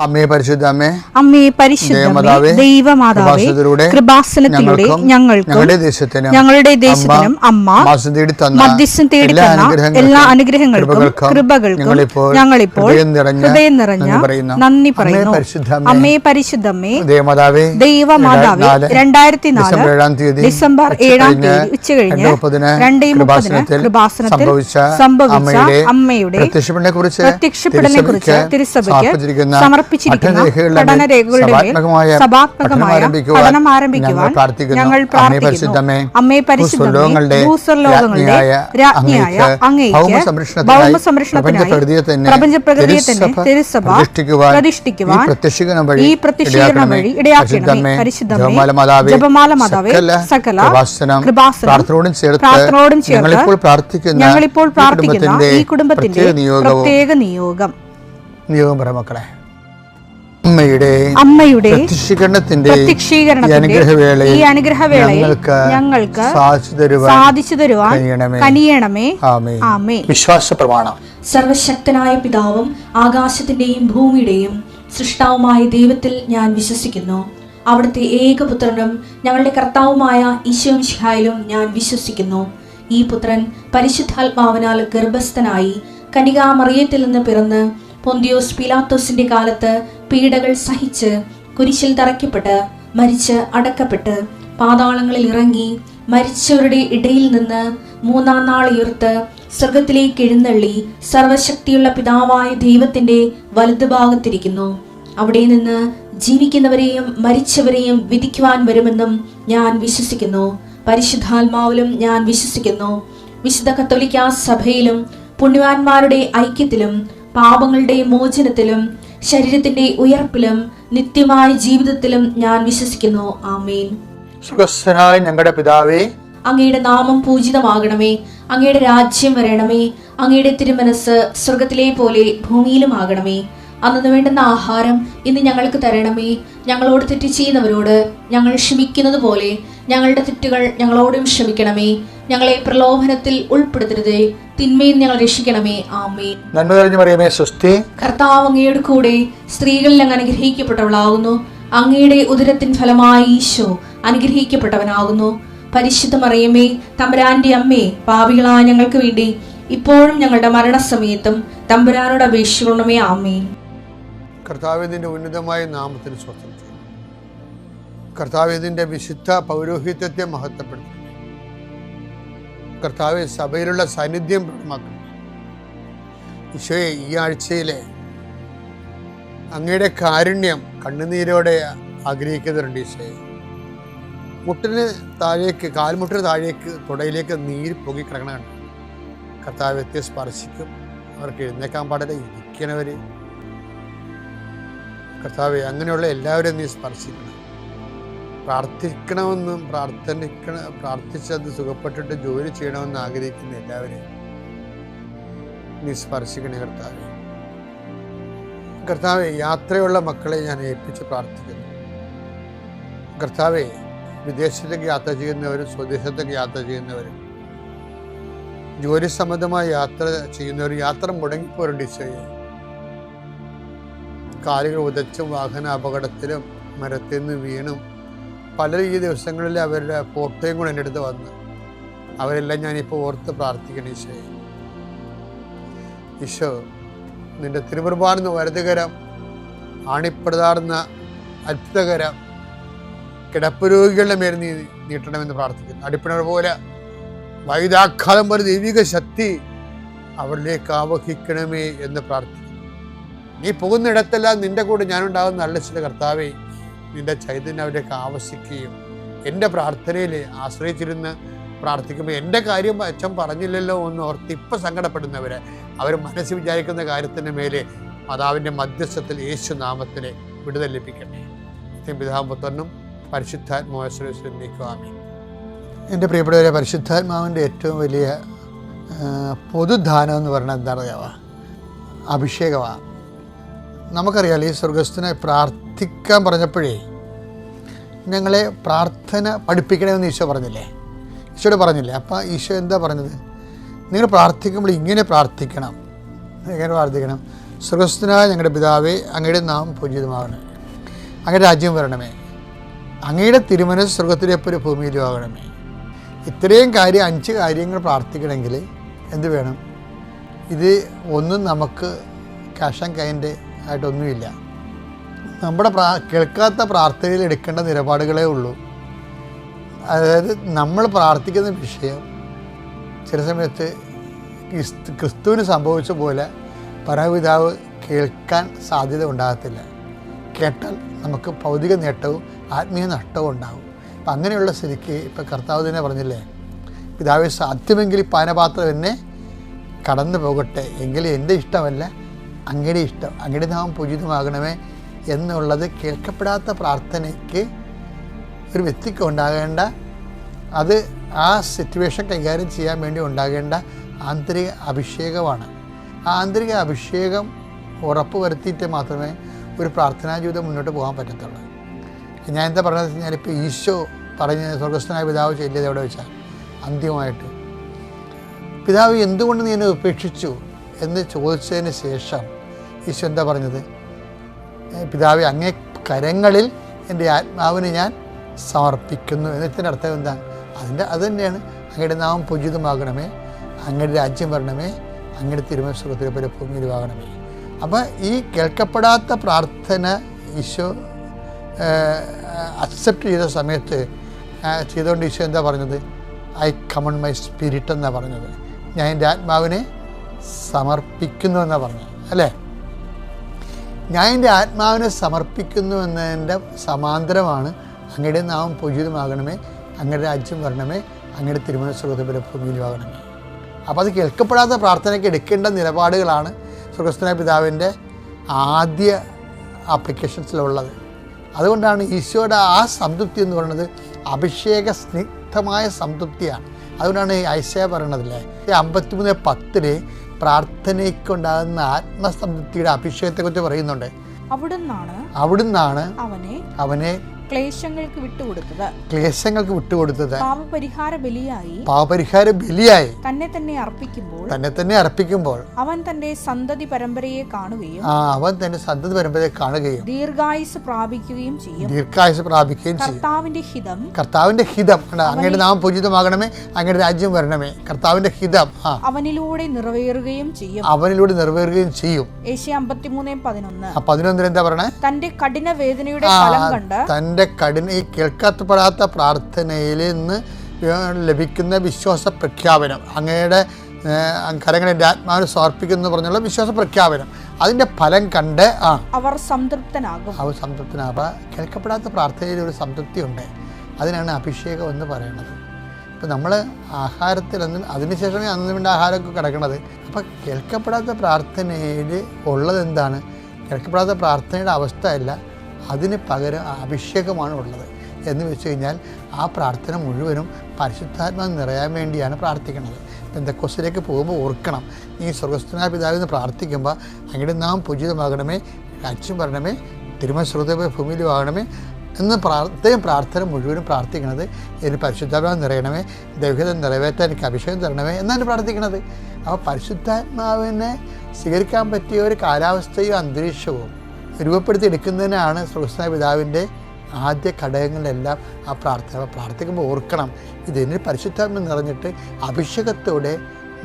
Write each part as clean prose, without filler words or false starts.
അമ്മേ പരിശുദ്ധ അമ്മേ പരിശുദ്ധമേ ദൈവമാതാവേ കൃപാസനത്തിലൂടെ ഞങ്ങളുടെ ദേശത്തിനും അമ്മ മധ്യസ്ഥം തേടി തന്ന എല്ലാ അനുഗ്രഹങ്ങൾക്കും കൃപകൾക്കും ഞങ്ങളിപ്പോൾ ഹൃദയം നിറഞ്ഞ നന്ദി പറയുന്നു. അമ്മേ പരിശുദ്ധമേ ദൈവമാതാവേ 2004 ഡിസംബർ 7 ഉച്ചകഴിഞ്ഞ് 2:30 കൃപാസനത്തിൽ സംഭവിച്ച അമ്മയുടെ പ്രത്യക്ഷപ്പെടലിനെ കുറിച്ച് തിരുസഭയ്ക്ക് സമർപ്പിച്ചിരിക്കുന്ന പഠനരേഖകളുടെ സഭാത്മകമായ പഠനം ആരംഭിക്കുവാൻ ഞങ്ങൾ പ്രാർത്ഥിക്കുന്നു. അമ്മേ പരിശുദ്ധമേ ഭൂസ്വർലോകങ്ങളുടെ രാജ്ഞിയായ അങ്ങേയ്ക്ക് ഭൗമസംരക്ഷണത്തിനായി പ്രപഞ്ചപ്രകൃതിയെ തന്നെ തിരുസഭ പ്രതിഷ്ഠിക്കുവാൻ ഈ പ്രത്യക്ഷീകരണം വഴി ഇടയാക്കണമേ. പരിശുദ്ധമേ ജപമാല മാതാവേ സകല കൃപാസനം പ്രാർത്ഥനയോടും ചേർത്ത് ഞങ്ങളിപ്പോൾ പ്രാർത്ഥിക്കുന്ന ഈ കുടുംബത്തിന്റെ പ്രത്യേക നിയോഗം മക്കളെ അമ്മയുടെ പ്രത്യക്ഷീകരണത്തിന്റെ ഈ അനുഗ്രഹവേളയിൽ ഞങ്ങൾക്ക് സാധിച്ചു തരുവാൻ കനിയണമേ. ആമേൻ. വിശ്വാസ പ്രമാണം. സർവശക്തനായ പിതാവും ആകാശത്തിന്റെയും ഭൂമിയുടെയും സൃഷ്ടാവുമായ ദൈവത്തിൽ ഞാൻ വിശ്വസിക്കുന്നു. അവിടുത്തെ ഏകപുത്രനും ഞങ്ങളുടെ കർത്താവുമായ ഈശോ മിശിഹായിലും ഞാൻ വിശ്വസിക്കുന്നു. ഈ പുത്രൻ പരിശുദ്ധാത്മാവിനാൽ ഗർഭസ്ഥനായി കന്യകാമറിയത്തിൽ നിന്ന് പിറന്ന് പൊന്തിയോസ് പീലാത്തോസിന്റെ കാലത്ത് പീഡകൾ സഹിച്ച് കുരിശിൽ തറയ്ക്കപ്പെട്ട് മരിച്ച് അടക്കപ്പെട്ട് പാതാളങ്ങളിൽ ഇറങ്ങി മരിച്ചവരുടെ ഇടയിൽ നിന്ന് 3-ാം നാൾ ഉയർത്ത് സ്വർഗത്തിലേക്ക് എഴുന്നള്ളി സർവശക്തിയുള്ള പിതാവായ ദൈവത്തിന്റെ വലതുഭാഗത്തിരിക്കുന്നു. അവിടെ നിന്ന് ജീവിക്കുന്നവരെയും മരിച്ചവരെയും വിധിക്കുവാൻ വരുമെന്നും ഞാൻ വിശ്വസിക്കുന്നു. പരിശുദ്ധാത്മാവിലും ഞാൻ വിശ്വസിക്കുന്നു. വിശുദ്ധ കത്തോലിക്കാ സഭയിലും പുണ്യവാന്മാരുടെ ഐക്യത്തിലും പാപങ്ങളുടെ മോചനത്തിലും ശരീരത്തിന്റെ ഉയർപ്പിലും നിത്യമായ ജീവിതത്തിലും ഞാൻ വിശ്വസിക്കുന്നു. ആമേൻ. സുഖസ്ഥനായ ഞങ്ങളുടെ പിതാവേ, അങ്ങയുടെ നാമം പൂജിതമാകണമേ. അങ്ങയുടെ രാജ്യം വരണമേ. അങ്ങയുടെ തിരുമനസ് സ്വർഗത്തിലെ പോലെ ഭൂമിയിലും ആകണമേ. അന്നു വേണ്ടുന്ന ആഹാരം ഇന്ന് ഞങ്ങൾക്ക് തരണമേ. ഞങ്ങളോട് തെറ്റ് ചെയ്യുന്നവരോട് ഞങ്ങൾ ക്ഷമിക്കുന്നത് പോലെ ഞങ്ങളുടെ തെറ്റുകൾ ഞങ്ങളോടും ക്ഷമിക്കണമേ. ഞങ്ങളെ പ്രലോഭനത്തിൽ ഉൾപ്പെടുത്തരുതേ, തിന്മയിൽ ഞങ്ങൾ രക്ഷിക്കണമേ. ആമേൻ. നന്മ നിറഞ്ഞ മറിയമേ സ്വസ്തി, കർത്താവ് അങ്ങയുടെ കൂടെ സ്ത്രീകളിൽ അങ്ങ് അനുഗ്രഹിക്കപ്പെട്ടവളാകുന്നു. അങ്ങയുടെ ഉദരത്തിൻ ഫലമായി ഈശോ അനുഗ്രഹിക്കപ്പെട്ടവനാകുന്നു. പരിശുദ്ധ മറിയമേ തമ്പുരാന്റെ അമ്മേ, പാപികളായ ഞങ്ങൾക്ക് വേണ്ടി ഇപ്പോഴും ഞങ്ങളുടെ മരണസമയത്തും തമ്പുരാനോട് അപേക്ഷിക്കണമേ. ആമേൻ. കർത്താവിന്റെ ഉന്നതമായ നാമത്തിന് സ്വസ്ഥം ചെയ്യും. കർത്താവിന്റെ വിശുദ്ധ പൗരോഹിത്യത്തെ മഹത്വപ്പെടുത്തും. കർത്താവ് സഭയിലുള്ള സാന്നിധ്യം പ്രകടമാക്കണം. ഈശോയെ, ഈ ആഴ്ചയിലെ അങ്ങയുടെ കാരുണ്യം കണ്ണുനീരോടെ ആഗ്രഹിക്കുന്നുണ്ട്. ഈശോയെ, മുട്ടിന് താഴേക്ക്, കാൽമുട്ടിന് താഴേക്ക്, തുടയിലേക്ക് നീര് പൊങ്ങി കിടക്കണം. കർത്താവ്യത്തെ സ്പർശിക്കും. അവർക്ക് എഴുന്നേക്കാൻ പാടില്ല, ഇരിക്കണവര്. കർത്താവെ, അങ്ങനെയുള്ള എല്ലാവരും നീ സ്പർശിക്കണം. പ്രാർത്ഥിക്കണമെന്നും പ്രാർത്ഥിച്ചത് സുഖപ്പെട്ടിട്ട് ജോലി ചെയ്യണമെന്ന് ആഗ്രഹിക്കുന്ന എല്ലാവരെയും നീ സ്പർശിക്കണേ കർത്താവെ. കർത്താവെ, യാത്രയുള്ള മക്കളെ ഞാൻ ഏൽപ്പിച്ച് പ്രാർത്ഥിക്കുന്നു. കർത്താവെ, വിദേശത്തേക്ക് യാത്ര ചെയ്യുന്നവരും സ്വദേശത്തേക്ക് യാത്ര ചെയ്യുന്നവരും ജോലി സംബന്ധമായ യാത്ര ചെയ്യുന്നവരും യാത്ര മുടങ്ങിപ്പോരുണ്ട്. ഈശോയെ, കാലുകൾ ഉദച്ചും വാഹന അപകടത്തിലും മരത്തിൽ നിന്ന് വീണും പലരും ഈ ദിവസങ്ങളിൽ അവരുടെ ഫോട്ടോയും കൂടെ എൻ്റെ അടുത്ത് വന്ന് അവരെല്ലാം ഞാനിപ്പോൾ ഓർത്ത് പ്രാർത്ഥിക്കണം. ഈശോയെ, ഈശോ, നിന്റെ തിരുമുറുപാർന്ന വലതുകരം, ആണിപ്പടുതാർന്ന അത്ഭുതകരം കിടപ്പ് രോഗികളുടെ മേൽ നീ നീട്ടണമെന്ന് പ്രാർത്ഥിക്കുന്നു. അടിപ്പിണർ പോലെ വൈദാഘാതം പോലെ ദൈവിക ശക്തി അവരിലേക്ക് ആവഹിക്കണമേ എന്ന് പ്രാർത്ഥിക്കുന്നു. നീ പോകുന്നിടത്തെല്ലാം നിന്റെ കൂടെ ഞാനുണ്ടാകുന്ന നല്ല ചില കർത്താവെ, നിന്റെ ചൈതന്യം അവരേക്ക് ആവശ്യിക്കുകയും എൻ്റെ പ്രാർത്ഥനയിൽ ആശ്രയിച്ചിരുന്ന് പ്രാർത്ഥിക്കുമ്പോൾ എൻ്റെ കാര്യം അച്ഛൻ പറഞ്ഞില്ലല്ലോ എന്ന് ഓർത്ത് ഇപ്പം സങ്കടപ്പെടുന്നവരെ അവർ മനസ്സിൽ വിചാരിക്കുന്ന കാര്യത്തിൻ്റെ മേലെ മാതാവിൻ്റെ മധ്യസ്ഥത്തിൽ യേശു നാമത്തിലെ വിടുതൽ ലഭിക്കട്ടെ. പിതാവും പുത്രനും പരിശുദ്ധാത്മാവിനെ. എൻ്റെ പ്രിയപ്പെട്ടവരെ, പരിശുദ്ധാത്മാവിൻ്റെ ഏറ്റവും വലിയ പൊതുദാനം എന്ന് പറഞ്ഞാൽ എന്താ പറയുക? അഭിഷേകമാണ്. നമുക്കറിയാം, ഈ സ്വർഗസ്ഥനെ പ്രാർത്ഥിക്കാൻ പറഞ്ഞപ്പോഴേ ഞങ്ങളെ പ്രാർത്ഥന പഠിപ്പിക്കണമെന്ന് ഈശോ പറഞ്ഞില്ലേ? ഈശോയോട് പറഞ്ഞില്ലേ? അപ്പോൾ ഈശോ എന്താ പറഞ്ഞത്? നിങ്ങൾ പ്രാർത്ഥിക്കുമ്പോൾ ഇങ്ങനെ പ്രാർത്ഥിക്കണം. എങ്ങനെ പ്രാർത്ഥിക്കണം? സ്വർഗ്ഗസ്ഥനായ ഞങ്ങളുടെ പിതാവേ, അങ്ങയുടെ നാമം പൂജിതമാകണമേ. അങ്ങയുടെ രാജ്യം വരണമേ. അങ്ങയുടെ തിരുമനസ്സ് സ്വർഗത്തിലെ പോലെ ഭൂമിയിലും ആകണമേ. ഇത്രയും 5 കാര്യങ്ങൾ പ്രാർത്ഥിക്കണമെങ്കിൽ എന്ത് വേണം? ഇത് ഒന്നും നമുക്ക് ക്യാഷ് ആൻഡ് കൈൻഡ് ആയിട്ടൊന്നുമില്ല. നമ്മുടെ കേൾക്കാത്ത പ്രാർത്ഥനയിൽ എടുക്കേണ്ട നിലപാടുകളേ ഉള്ളൂ. അതായത് നമ്മൾ പ്രാർത്ഥിക്കുന്ന വിഷയം ചില സമയത്ത് ക്രിസ്തുവിന് സംഭവിച്ച പോലെ പരമപിതാവ് കേൾക്കാൻ സാധ്യത ഉണ്ടാകത്തില്ല. കേട്ടാൽ നമുക്ക് ഭൗതിക നേട്ടവും ആത്മീയ നഷ്ടവും ഉണ്ടാകും. അപ്പം അങ്ങനെയുള്ള സ്ഥിതിക്ക് ഇപ്പം കർത്താവ് തന്നെ പറഞ്ഞില്ലേ, പിതാവെ സാധ്യമെങ്കിൽ പാനപാത്രം എന്നെ കടന്നു പോകട്ടെ, എങ്കിലും എൻ്റെ ഇഷ്ടമല്ല അങ്ങയുടെ ഇഷ്ടം, അങ്ങയുടെ നാമം പൂജിതമാകണമേ എന്നുള്ളത് കേൾക്കപ്പെടാത്ത പ്രാർത്ഥനയ്ക്ക് ഒരു വ്യക്തിക്ക് ഉണ്ടാകേണ്ട, അത് ആ സിറ്റുവേഷൻ കൈകാര്യം ചെയ്യാൻ വേണ്ടി ഉണ്ടാകേണ്ട ആന്തരിക അഭിഷേകമാണ്. ആ ആന്തരിക അഭിഷേകം ഉറപ്പ് വരുത്തിയിട്ട് മാത്രമേ ഒരു പ്രാർത്ഥനാ ജീവിതം മുന്നോട്ട് പോകാൻ പറ്റത്തുള്ളൂ. ഞാൻ എന്താ പറഞ്ഞതെന്ന് വെച്ച് കഴിഞ്ഞാൽ, ഇപ്പോൾ ഈശോ പറഞ്ഞ സ്വർഗ്ഗസ്ഥനായ പിതാവ് ചെല്ലിയത് എവിടെ വെച്ചാൽ അന്ത്യമായിട്ട് പിതാവ് എന്തുകൊണ്ട് നീ എന്നെ ഉപേക്ഷിച്ചു എന്ന് ചോദിച്ചതിന് ശേഷം ഈശോ എന്താ പറഞ്ഞത്? പിതാവെ അങ്ങേ കരങ്ങളിൽ എൻ്റെ ആത്മാവിനെ ഞാൻ സമർപ്പിക്കുന്നു എന്നതിൻ്റെ അർത്ഥം എന്താണ്? അത് തന്നെയാണ് അങ്ങയുടെ നാമം പൂജിതമാകണമേ, അങ്ങയുടെ രാജ്യം വരണമേ, അങ്ങയുടെ തിരുമനസ്സ് സ്വർഗ്ഗത്തിലെ പോലെ ഭൂമിയിലും ആകണമേ. അപ്പോൾ ഈ കേൾക്കപ്പെടാത്ത പ്രാർത്ഥന ഈശോ അക്സെപ്റ്റ് ചെയ്ത സമയത്ത് ചെയ്തുകൊണ്ട് ഈശോ എന്താ പറഞ്ഞത്? ഐ കമൺ മൈ സ്പിരിറ്റ് എന്നാണ് പറഞ്ഞത്. ഞാൻ എൻ്റെ ആത്മാവിനെ സമർപ്പിക്കുന്നു എന്നാണ് പറഞ്ഞത്, അല്ലേ? ഞാൻ എൻ്റെ ആത്മാവിനെ സമർപ്പിക്കുന്നു എന്നതിൻ്റെ സമാന്തരമാണ് അങ്ങയുടെ നാമം പൂജിതമാകണമേ, അങ്ങയുടെ രാജ്യം വരണമേ, അങ്ങയുടെ തിരുമനസ്സ് സ്വർഗ്ഗത്തിലെ പോലെ ഭൂമിയിലും ആകണമേ. അപ്പോൾ അത് കേൾക്കപ്പെടാത്ത പ്രാർത്ഥനയ്ക്ക് എടുക്കേണ്ട നിലപാടുകളാണ് സ്വർഗ്ഗസ്ഥനായ പിതാവിൻ്റെ ആദ്യ ആപ്ലിക്കേഷൻസിലുള്ളത്. അതുകൊണ്ടാണ് ഈശോയുടെ ആ സംതൃപ്തി എന്ന് പറയുന്നത് അഭിഷേക സ്നിഗ്ധമായ സംതൃപ്തിയാണ്. അതുകൊണ്ടാണ് ഈ ഐസയ പറയണതില്ലേ, 53:10 പ്രാർത്ഥനയ്ക്കുണ്ടാകുന്ന ആത്മസംതൃപ്തിയുടെ അഭിഷേകത്തെക്കുറിച്ച് പറയുന്നുണ്ട്. അവിടുന്നാണ് അവനെ ക്ലേശങ്ങൾക്ക് വിട്ടുകൊടുത്തത് പാപപരിഹാര ബലിയായി തന്നെ തന്നെ അർപ്പിക്കുമ്പോൾ അവൻ തന്റെ സന്തതി പരമ്പരയെ കാണുകയും ദീർഘായുസ് പ്രാപിക്കുകയും ചെയ്യും. കർത്താവിന്റെ ഹിതം അങ്ങയുടെ നാമം പൂജിതമാകണമേ, അങ്ങയുടെ രാജ്യം വരണമേ. കർത്താവിന്റെ ഹിതം അവനിലൂടെ നിറവേറുകയും ചെയ്യും. ഏശയ്യ 53:11 എന്താ പറയണേ? തന്റെ കഠിന വേദനയുടെ ഫലം കണ്ട് ഈ കേൾക്കപ്പെടാത്ത പ്രാർത്ഥനയിൽ നിന്ന് ലഭിക്കുന്ന വിശ്വാസ പ്രഖ്യാപനം, അങ്ങയുടെ കരങ്ങളെ എൻ്റെ ആത്മാവിനെ സമർപ്പിക്കുന്നു പറഞ്ഞുള്ള വിശ്വാസ പ്രഖ്യാപനം, അതിൻ്റെ ഫലം കണ്ട് അവർ സംതൃപ്തനാകും. കേൾക്കപ്പെടാത്ത പ്രാർത്ഥനയിൽ ഒരു സംതൃപ്തി ഉണ്ട്. അതിനാണ് അഭിഷേകം എന്ന് പറയുന്നത്. ഇപ്പം നമ്മൾ ആഹാരത്തിലൊന്നും അതിനുശേഷമേ അന്ന് വേണ്ട ആഹാരമൊക്കെ കിടക്കണത്. അപ്പം കേൾക്കപ്പെടാത്ത പ്രാർത്ഥനയിൽ ഉള്ളത് എന്താണ്? കേൾക്കപ്പെടാത്ത പ്രാർത്ഥനയുടെ അവസ്ഥയല്ല, അതിന് പകരം അഭിഷേകമാണ് ഉള്ളത് എന്ന് വെച്ച് കഴിഞ്ഞാൽ ആ പ്രാർത്ഥന മുഴുവനും പരിശുദ്ധാത്മാവ് നിറയാൻ വേണ്ടിയാണ് പ്രാർത്ഥിക്കുന്നത്. പെന്തക്കോസ്തിലേക്ക് പോകുമ്പോൾ ഓർക്കണം, നീ സ്വർഗ്ഗസ്ഥനായ പിതാവിന് പ്രാർത്ഥിക്കുമ്പോൾ അങ്ങയുടെ നാമം പൂജിതമാകണമേ, രാജ്യം വരണമേ, തിരുമനസ്സ് സ്വർഗ്ഗത്തിലെ ഭൂമിയിലും ആകണമേ എന്ന് പ്രാർത്ഥന മുഴുവനും പ്രാർത്ഥിക്കുന്നത് എനിക്ക് പരിശുദ്ധാത്മാവ് നിറയണമേ, ദൈവഹിതം നിറവേറ്റാൻ എനിക്ക് അഭിഷേകം തരണമേ എന്നാണ് പ്രാർത്ഥിക്കുന്നത്. അപ്പോൾ പരിശുദ്ധാത്മാവിനെ സ്വീകരിക്കാൻ പറ്റിയ ഒരു കാലാവസ്ഥയും അന്തരീക്ഷവും രൂപപ്പെടുത്തി എടുക്കുന്നതിനാണ് സ്വർഗ്ഗസ്ഥനായ പിതാവിൻ്റെ ആദ്യ ഘടകങ്ങളിലെല്ലാം ആ പ്രാർത്ഥിക്കുമ്പോൾ ഓർക്കണം, ഇതിന് പരിശുദ്ധാത്മ നിറഞ്ഞിട്ട് അഭിഷേകത്തോടെ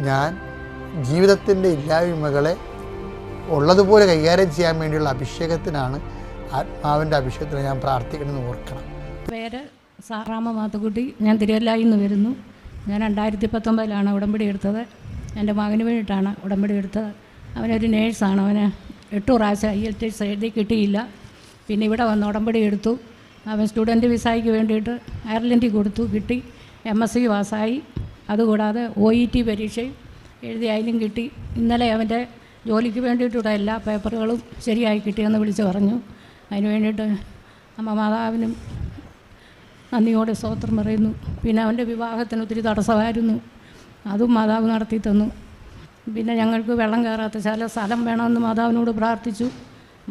ഞാൻ ജീവിതത്തിൻ്റെ ഇല്ലായ്മകളെ ഉള്ളതുപോലെ കൈകാര്യം ചെയ്യാൻ വേണ്ടിയുള്ള അഭിഷേകത്തിനാണ്, ആത്മാവിൻ്റെ അഭിഷേകത്തിന് ഞാൻ പ്രാർത്ഥിക്കണമെന്ന് ഓർക്കണം. പേര് സാറാമ്മ മാത്തുക്കുട്ടി. ഞാൻ തിരുവല്ലായിൽ നിന്ന് വരുന്നു. ഞാൻ 2019 ഉടമ്പടി എടുത്തത്. എൻ്റെ മകന് വേണ്ടിയിട്ടാണ് ഉടമ്പടി എടുത്തത്. അവനൊരു നേഴ്സാണ്. അവന് 8 പ്രാവശ്യം IELTS എഴുതി കിട്ടിയില്ല. പിന്നെ ഇവിടെ വന്ന് ഉടമ്പടി എടുത്തു. അവൻ സ്റ്റുഡൻറ്റ് വിസയ്ക്ക് വേണ്ടിയിട്ട് അയർലൻഡിൽ കൊടുത്തു, കിട്ടി. MSc പാസ്സായി. അതുകൂടാതെ OET പരീക്ഷയും എഴുതി, അതിലും കിട്ടി. ഇന്നലെ അവൻ്റെ ജോലിക്ക് വേണ്ടിയിട്ടുള്ള എല്ലാ പേപ്പറുകളും ശരിയായി കിട്ടിയെന്ന് വിളിച്ച് പറഞ്ഞു. അതിന് വേണ്ടിയിട്ട് അമ്മ മാതാവിനും നന്ദിയോടെ സ്തോത്രം പറയുന്നു. പിന്നെ അവൻ്റെ വിവാഹത്തിന് ഒത്തിരി തടസ്സമായിരുന്നു, അതും മാതാവ് നടത്തി തന്നു. പിന്നെ ഞങ്ങൾക്ക് വെള്ളം കയറാത്ത സ്ഥലം വേണമെന്ന് മാതാവിനോട് പ്രാർത്ഥിച്ചു.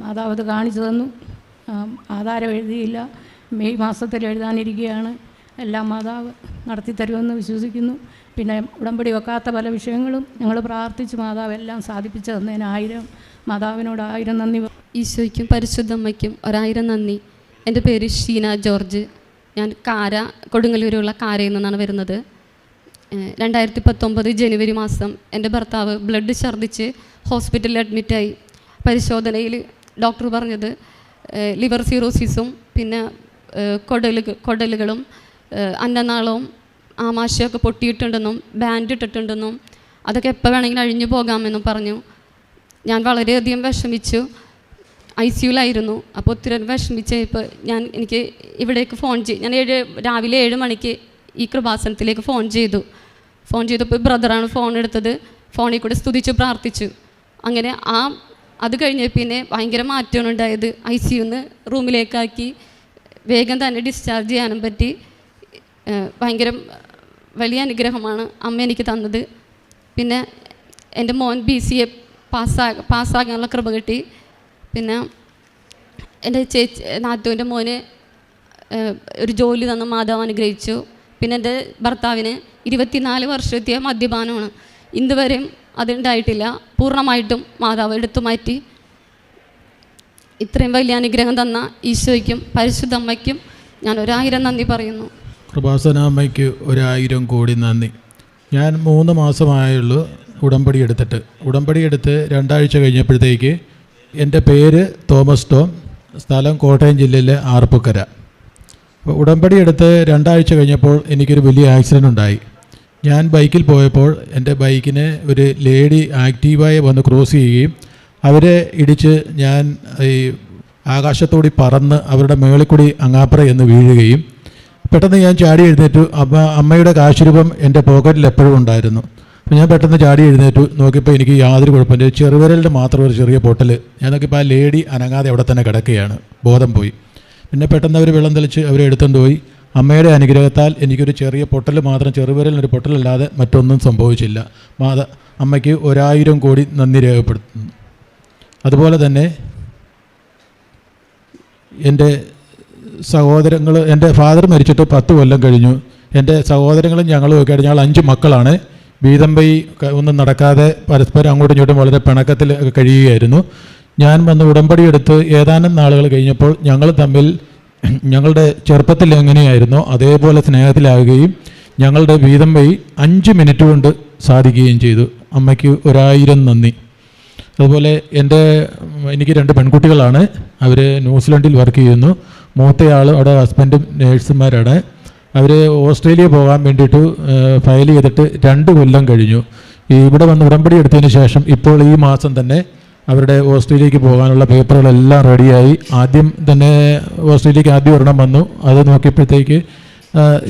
മാതാവ് അത് കാണിച്ചു തന്നു. ആധാരം എഴുതിയില്ല, മെയ് മാസത്തിൽ എഴുതാനിരിക്കുകയാണ്. എല്ലാം മാതാവ് നടത്തിത്തരുമെന്ന് വിശ്വസിക്കുന്നു. പിന്നെ ഉടമ്പടി വെക്കാത്ത പല വിഷയങ്ങളും ഞങ്ങൾ പ്രാർത്ഥിച്ച് മാതാവ് എല്ലാം സാധിപ്പിച്ചു തന്നതിന് 1000 മാതാവിനോട് 1000 നന്ദി. ഈശോയ്ക്കും പരിശുദ്ധമ്മയ്ക്കും 1000 നന്ദി. എൻ്റെ പേര് ഷീന ജോർജ്. ഞാൻ കൊടുങ്ങല്ലൂരുള്ള കാരയിൽ നിന്നാണ് വരുന്നത്. 2019 ജനുവരി മാസം എൻ്റെ ഭർത്താവ് ബ്ലഡ് ഛർദ്ദിച്ച് ഹോസ്പിറ്റലിൽ അഡ്മിറ്റായി. പരിശോധനയിൽ ഡോക്ടർ പറഞ്ഞത് ലിവർ സിറോസിസും പിന്നെ കുടലുകളും അന്നനാളവും ആമാശയമൊക്കെ പൊട്ടിയിട്ടുണ്ടെന്നും ബാൻഡ് ഇട്ടിട്ടുണ്ടെന്നും അതൊക്കെ എപ്പോൾ വേണമെങ്കിലും അഴിഞ്ഞു പോകാമെന്നും പറഞ്ഞു. ഞാൻ വളരെയധികം വിഷമിച്ചു. ICUലായിരുന്നു. അപ്പോൾ ഒത്തിരി വിഷമിച്ചപ്പോൾ എനിക്ക് ഇവിടേക്ക് ഞാൻ രാവിലെ 7 മണിക്ക് ഈ കൃപാസനത്തിലേക്ക് ഫോൺ ചെയ്തപ്പോൾ ബ്രദറാണ് ഫോൺ എടുത്തത്. ഫോണിൽ കൂടെ സ്തുതിച്ച് പ്രാർത്ഥിച്ചു. അങ്ങനെ അത് കഴിഞ്ഞ പിന്നെ ഭയങ്കര മാറ്റമാണ് ഉണ്ടായത്. ICUന്ന് റൂമിലേക്കാക്കി വേഗം തന്നെ ഡിസ്ചാർജ് ചെയ്യാനും പറ്റി. ഭയങ്കര വലിയ അനുഗ്രഹമാണ് അമ്മ എനിക്ക് തന്നത്. പിന്നെ എൻ്റെ മോൻ BCA പാസ്സാകാനുള്ള കൃപ കിട്ടി. പിന്നെ എൻ്റെ നാത്തുവിൻ്റെ മോന് ഒരു ജോലി തന്ന മാതാവ് അനുഗ്രഹിച്ചു. പിന്നെ എൻ്റെ ഭർത്താവിന് 24 വർഷത്തെ മദ്യപാനമാണ്. ഇന്നുവരെയും അതുണ്ടായിട്ടില്ല. പൂർണ്ണമായിട്ടും മാതാവ് എടുത്തു മാറ്റി. ഇത്രയും വലിയ അനുഗ്രഹം തന്ന ഈശോയ്ക്കും പരിശുദ്ധമ്മയ്ക്കും ഞാൻ 1000 നന്ദി പറയുന്നു. കൃപാസനാമ്മയ്ക്ക് 1000 കോടി നന്ദി. ഞാൻ 3 മാസമായുള്ളൂ ഉടമ്പടി എടുത്തിട്ട്. ഉടമ്പടി എടുത്ത് 2 ആഴ്ച കഴിഞ്ഞപ്പോഴത്തേക്ക് എൻ്റെ പേര് തോമസ് ടോം, സ്ഥലം കോട്ടയം ജില്ലയിലെ ആർപ്പുക്കര. അപ്പോൾ ഉടമ്പടി എടുത്ത് 2 ആഴ്ച കഴിഞ്ഞപ്പോൾ എനിക്കൊരു വലിയ ആക്സിഡൻ്റ് ഉണ്ടായി. ഞാൻ ബൈക്കിൽ പോയപ്പോൾ എൻ്റെ ബൈക്കിനെ ഒരു ലേഡി ആക്റ്റീവായി വന്ന് ക്രോസ് ചെയ്യുകയും അവരെ ഇടിച്ച് ഞാൻ ഈ ആകാശത്തോടി പറന്ന് അവരുടെ മേളിൽ കൂടി അങ്ങാപ്പുറ എന്ന് വീഴുകയും പെട്ടെന്ന് ഞാൻ ചാടി എഴുന്നേറ്റു. അമ്മയുടെ കാശുരൂപം എൻ്റെ പോക്കറ്റിൽ എപ്പോഴും ഉണ്ടായിരുന്നു. അപ്പോൾ ഞാൻ പെട്ടെന്ന് ചാടി എഴുന്നേറ്റു. നോക്കിയപ്പോൾ എനിക്ക് യാതൊരു കുഴപ്പമില്ല. ചെറുവിരലിൻ്റെ മാത്രം ഒരു ചെറിയ പൊട്ടൽ. ഞാൻ നോക്കിയപ്പോൾ ആ ലേഡി അനങ്ങാതെ അവിടെ തന്നെ കിടക്കുകയാണ്. ബോധം പോയി. പിന്നെ പെട്ടെന്ന് അവർ വെള്ളം തെളിച്ച് അവരെ എടുത്തുകൊണ്ട് പോയി. അമ്മയുടെ അനുഗ്രഹത്താൽ എനിക്കൊരു ചെറിയ പൊട്ടൽ മാത്രം, ചെറുവിരലിനൊരു പൊട്ടലല്ലാതെ മറ്റൊന്നും സംഭവിച്ചില്ല. അമ്മയ്ക്ക് 1000 കോടി നന്ദി രേഖപ്പെടുത്തുന്നു. അതുപോലെ തന്നെ എൻ്റെ സഹോദരങ്ങൾ, എൻ്റെ ഫാദർ മരിച്ചിട്ട് 10 കൊല്ലം കഴിഞ്ഞു. എൻ്റെ സഹോദരങ്ങളും ഞങ്ങളും ഒക്കെ ആയിട്ട് ഞങ്ങൾ 5 മക്കളാണ്. വീതം വൈ ഒന്നും നടക്കാതെ പരസ്പരം അങ്ങോട്ടും ഇങ്ങോട്ടും വളരെ പിണക്കത്തിൽ കഴിയുകയായിരുന്നു. ഞാൻ വന്ന് ഉടമ്പടി എടുത്ത് ഏതാനും നാളുകൾ കഴിഞ്ഞപ്പോൾ ഞങ്ങൾ തമ്മിൽ ഞങ്ങളുടെ ചെറുപ്പത്തിൽ എങ്ങനെയായിരുന്നോ അതേപോലെ സ്നേഹത്തിലാവുകയും ഞങ്ങളുടെ വീതം വൈ 5 മിനിറ്റ് കൊണ്ട് സാധിക്കുകയും ചെയ്തു. അമ്മയ്ക്ക് 1000 നന്ദി. അതുപോലെ എനിക്ക് 2 പെൺകുട്ടികളാണ്. അവർ ന്യൂസിലൻഡിൽ വർക്ക് ചെയ്യുന്നു. മൂത്തയാൾ അവിടെ ഹസ്ബൻഡും നേഴ്സുമാരാണ്. അവർ ഓസ്ട്രേലിയ പോകാൻ വേണ്ടിയിട്ട് ഫയൽ ചെയ്തിട്ട് 2 കൊല്ലം കഴിഞ്ഞു. ഇവിടെ വന്ന് ഉടമ്പടി എടുത്തതിന് ശേഷം ഇപ്പോൾ ഈ മാസം തന്നെ അവരുടെ ഓസ്ട്രേലിയക്ക് പോകാനുള്ള പേപ്പറുകളെല്ലാം റെഡിയായി. ആദ്യം തന്നെ ഓസ്ട്രേലിയക്ക് ആദ്യം ഒരെണ്ണം വന്നു. അത് നോക്കിയപ്പോഴത്തേക്ക്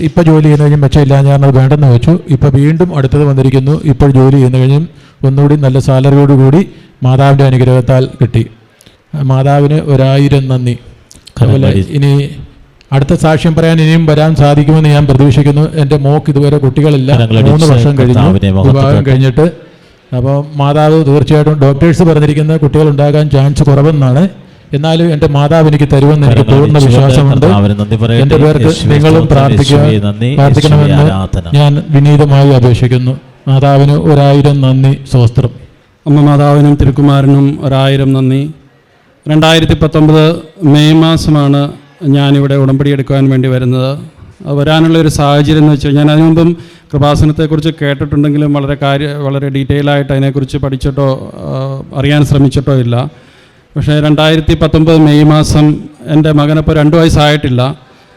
ഇപ്പോൾ ജോലി ചെയ്യുന്ന കഴിഞ്ഞും മെച്ചമില്ല, ഞാനത് വേണ്ടെന്ന് വെച്ചു. ഇപ്പോൾ വീണ്ടും അടുത്തത് വന്നിരിക്കുന്നു. ഇപ്പോൾ ജോലി ചെയ്യുന്ന കഴിഞ്ഞും ഒന്നുകൂടി നല്ല സാലറിയോടുകൂടി മാതാവിൻ്റെ അനുഗ്രഹത്താൽ കിട്ടി. മാതാവിന് 1000 നന്ദി. അതുപോലെ ഇനി അടുത്ത സാക്ഷ്യം പറയാൻ ഇനിയും വരാൻ സാധിക്കുമെന്ന് ഞാൻ പ്രതീക്ഷിക്കുന്നു. എൻ്റെ മോക്ക് ഇതുവരെ കുട്ടികളില്ല. 3 വർഷം കഴിഞ്ഞു വിവാഹം കഴിഞ്ഞിട്ട്. അപ്പോൾ മാതാവ് തീർച്ചയായിട്ടും ഡോക്ടേഴ്സ് പറഞ്ഞിരിക്കുന്ന കുട്ടികൾ ഉണ്ടാകാൻ ചാൻസ് കുറവെന്നാണ്. എന്നാലും എൻ്റെ മാതാവ് എനിക്ക് തരുമെന്ന് എനിക്ക് പൂർണ്ണ വിശ്വാസമുണ്ട്. എൻ്റെ പേർക്ക് നിങ്ങളും പ്രാർത്ഥിക്കണമെന്ന് ഞാൻ വിനീതമായി അപേക്ഷിക്കുന്നു. മാതാവിന് 1000 നന്ദി. സ്വസ്ത്രം. അമ്മ മാതാവിനും തിരുക്കുമാരനും 1000 നന്ദി. 2019 മെയ് മാസമാണ് ഞാനിവിടെ ഉടമ്പടി എടുക്കുവാൻ വേണ്ടി വരുന്നത്. വരാനുള്ളൊരു സാഹചര്യം എന്ന് വെച്ചാൽ ഞാൻ അതിനു മുമ്പും കൃപാസനത്തെക്കുറിച്ച് കേട്ടിട്ടുണ്ടെങ്കിലും വളരെ ഡീറ്റെയിൽ ആയിട്ട് അതിനെക്കുറിച്ച് പഠിച്ചിട്ടോ അറിയാൻ ശ്രമിച്ചിട്ടോ ഇല്ല. പക്ഷേ 2019 മെയ് മാസം എൻ്റെ മകനപ്പോൾ 2 വയസ്സായിട്ടില്ല.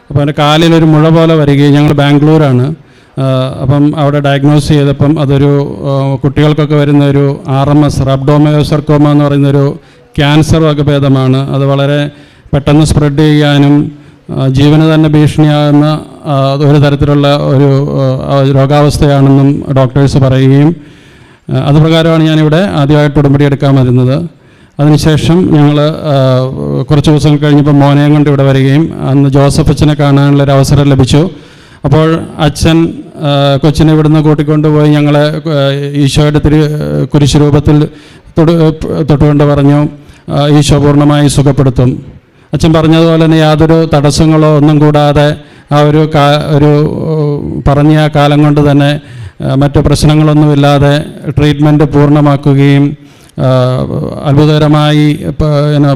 അപ്പോൾ എൻ്റെ കാലിലൊരു മുഴ പോലെ വരികയും, ഞങ്ങൾ ബാംഗ്ലൂരാണ്. അപ്പം അവിടെ ഡയഗ്നോസ് ചെയ്തപ്പം അതൊരു കുട്ടികൾക്കൊക്കെ വരുന്ന ഒരു RMS റബ്ഡോമയോസർക്കോമ എന്ന് പറയുന്നൊരു ക്യാൻസർ വകഭേദമാണ്. അത് വളരെ പെട്ടെന്ന് സ്പ്രെഡ് ചെയ്യാനും ജീവന് തന്നെ ഭീഷണിയാകുന്ന ഒരു തരത്തിലുള്ള ഒരു രോഗാവസ്ഥയാണെന്നും ഡോക്ടേഴ്സ് പറയുകയും അതുപ്രകാരമാണ് ഞാനിവിടെ ആദ്യമായിട്ട് ഉടമ്പടി എടുക്കാൻ വരുന്നത്. അതിനുശേഷം ഞങ്ങൾ കുറച്ച് ദിവസങ്ങൾ കഴിഞ്ഞപ്പോൾ മോനെയും കൊണ്ട് ഇവിടെ വരികയും അന്ന് ജോസഫ് അച്ഛനെ കാണാനുള്ളൊരു അവസരം ലഭിച്ചു. അപ്പോൾ അച്ഛൻ കൊച്ചിനെ ഇവിടുന്ന് കൂട്ടിക്കൊണ്ടുപോയി ഞങ്ങളെ ഈശോയുടെ കുരിശ് രൂപത്തിൽ തൊട്ടുകൊണ്ട് പറഞ്ഞു, ഈശോ പൂർണ്ണമായി സുഖപ്പെടുത്തും. അച്ഛൻ പറഞ്ഞതുപോലെ തന്നെ യാതൊരു തടസ്സങ്ങളോ ഒന്നും കൂടാതെ ആ ഒരു പറഞ്ഞ ആ കാലം കൊണ്ട് തന്നെ മറ്റു പ്രശ്നങ്ങളൊന്നുമില്ലാതെ ട്രീറ്റ്മെൻറ്റ് പൂർണ്ണമാക്കുകയും അത്ഭുതകരമായി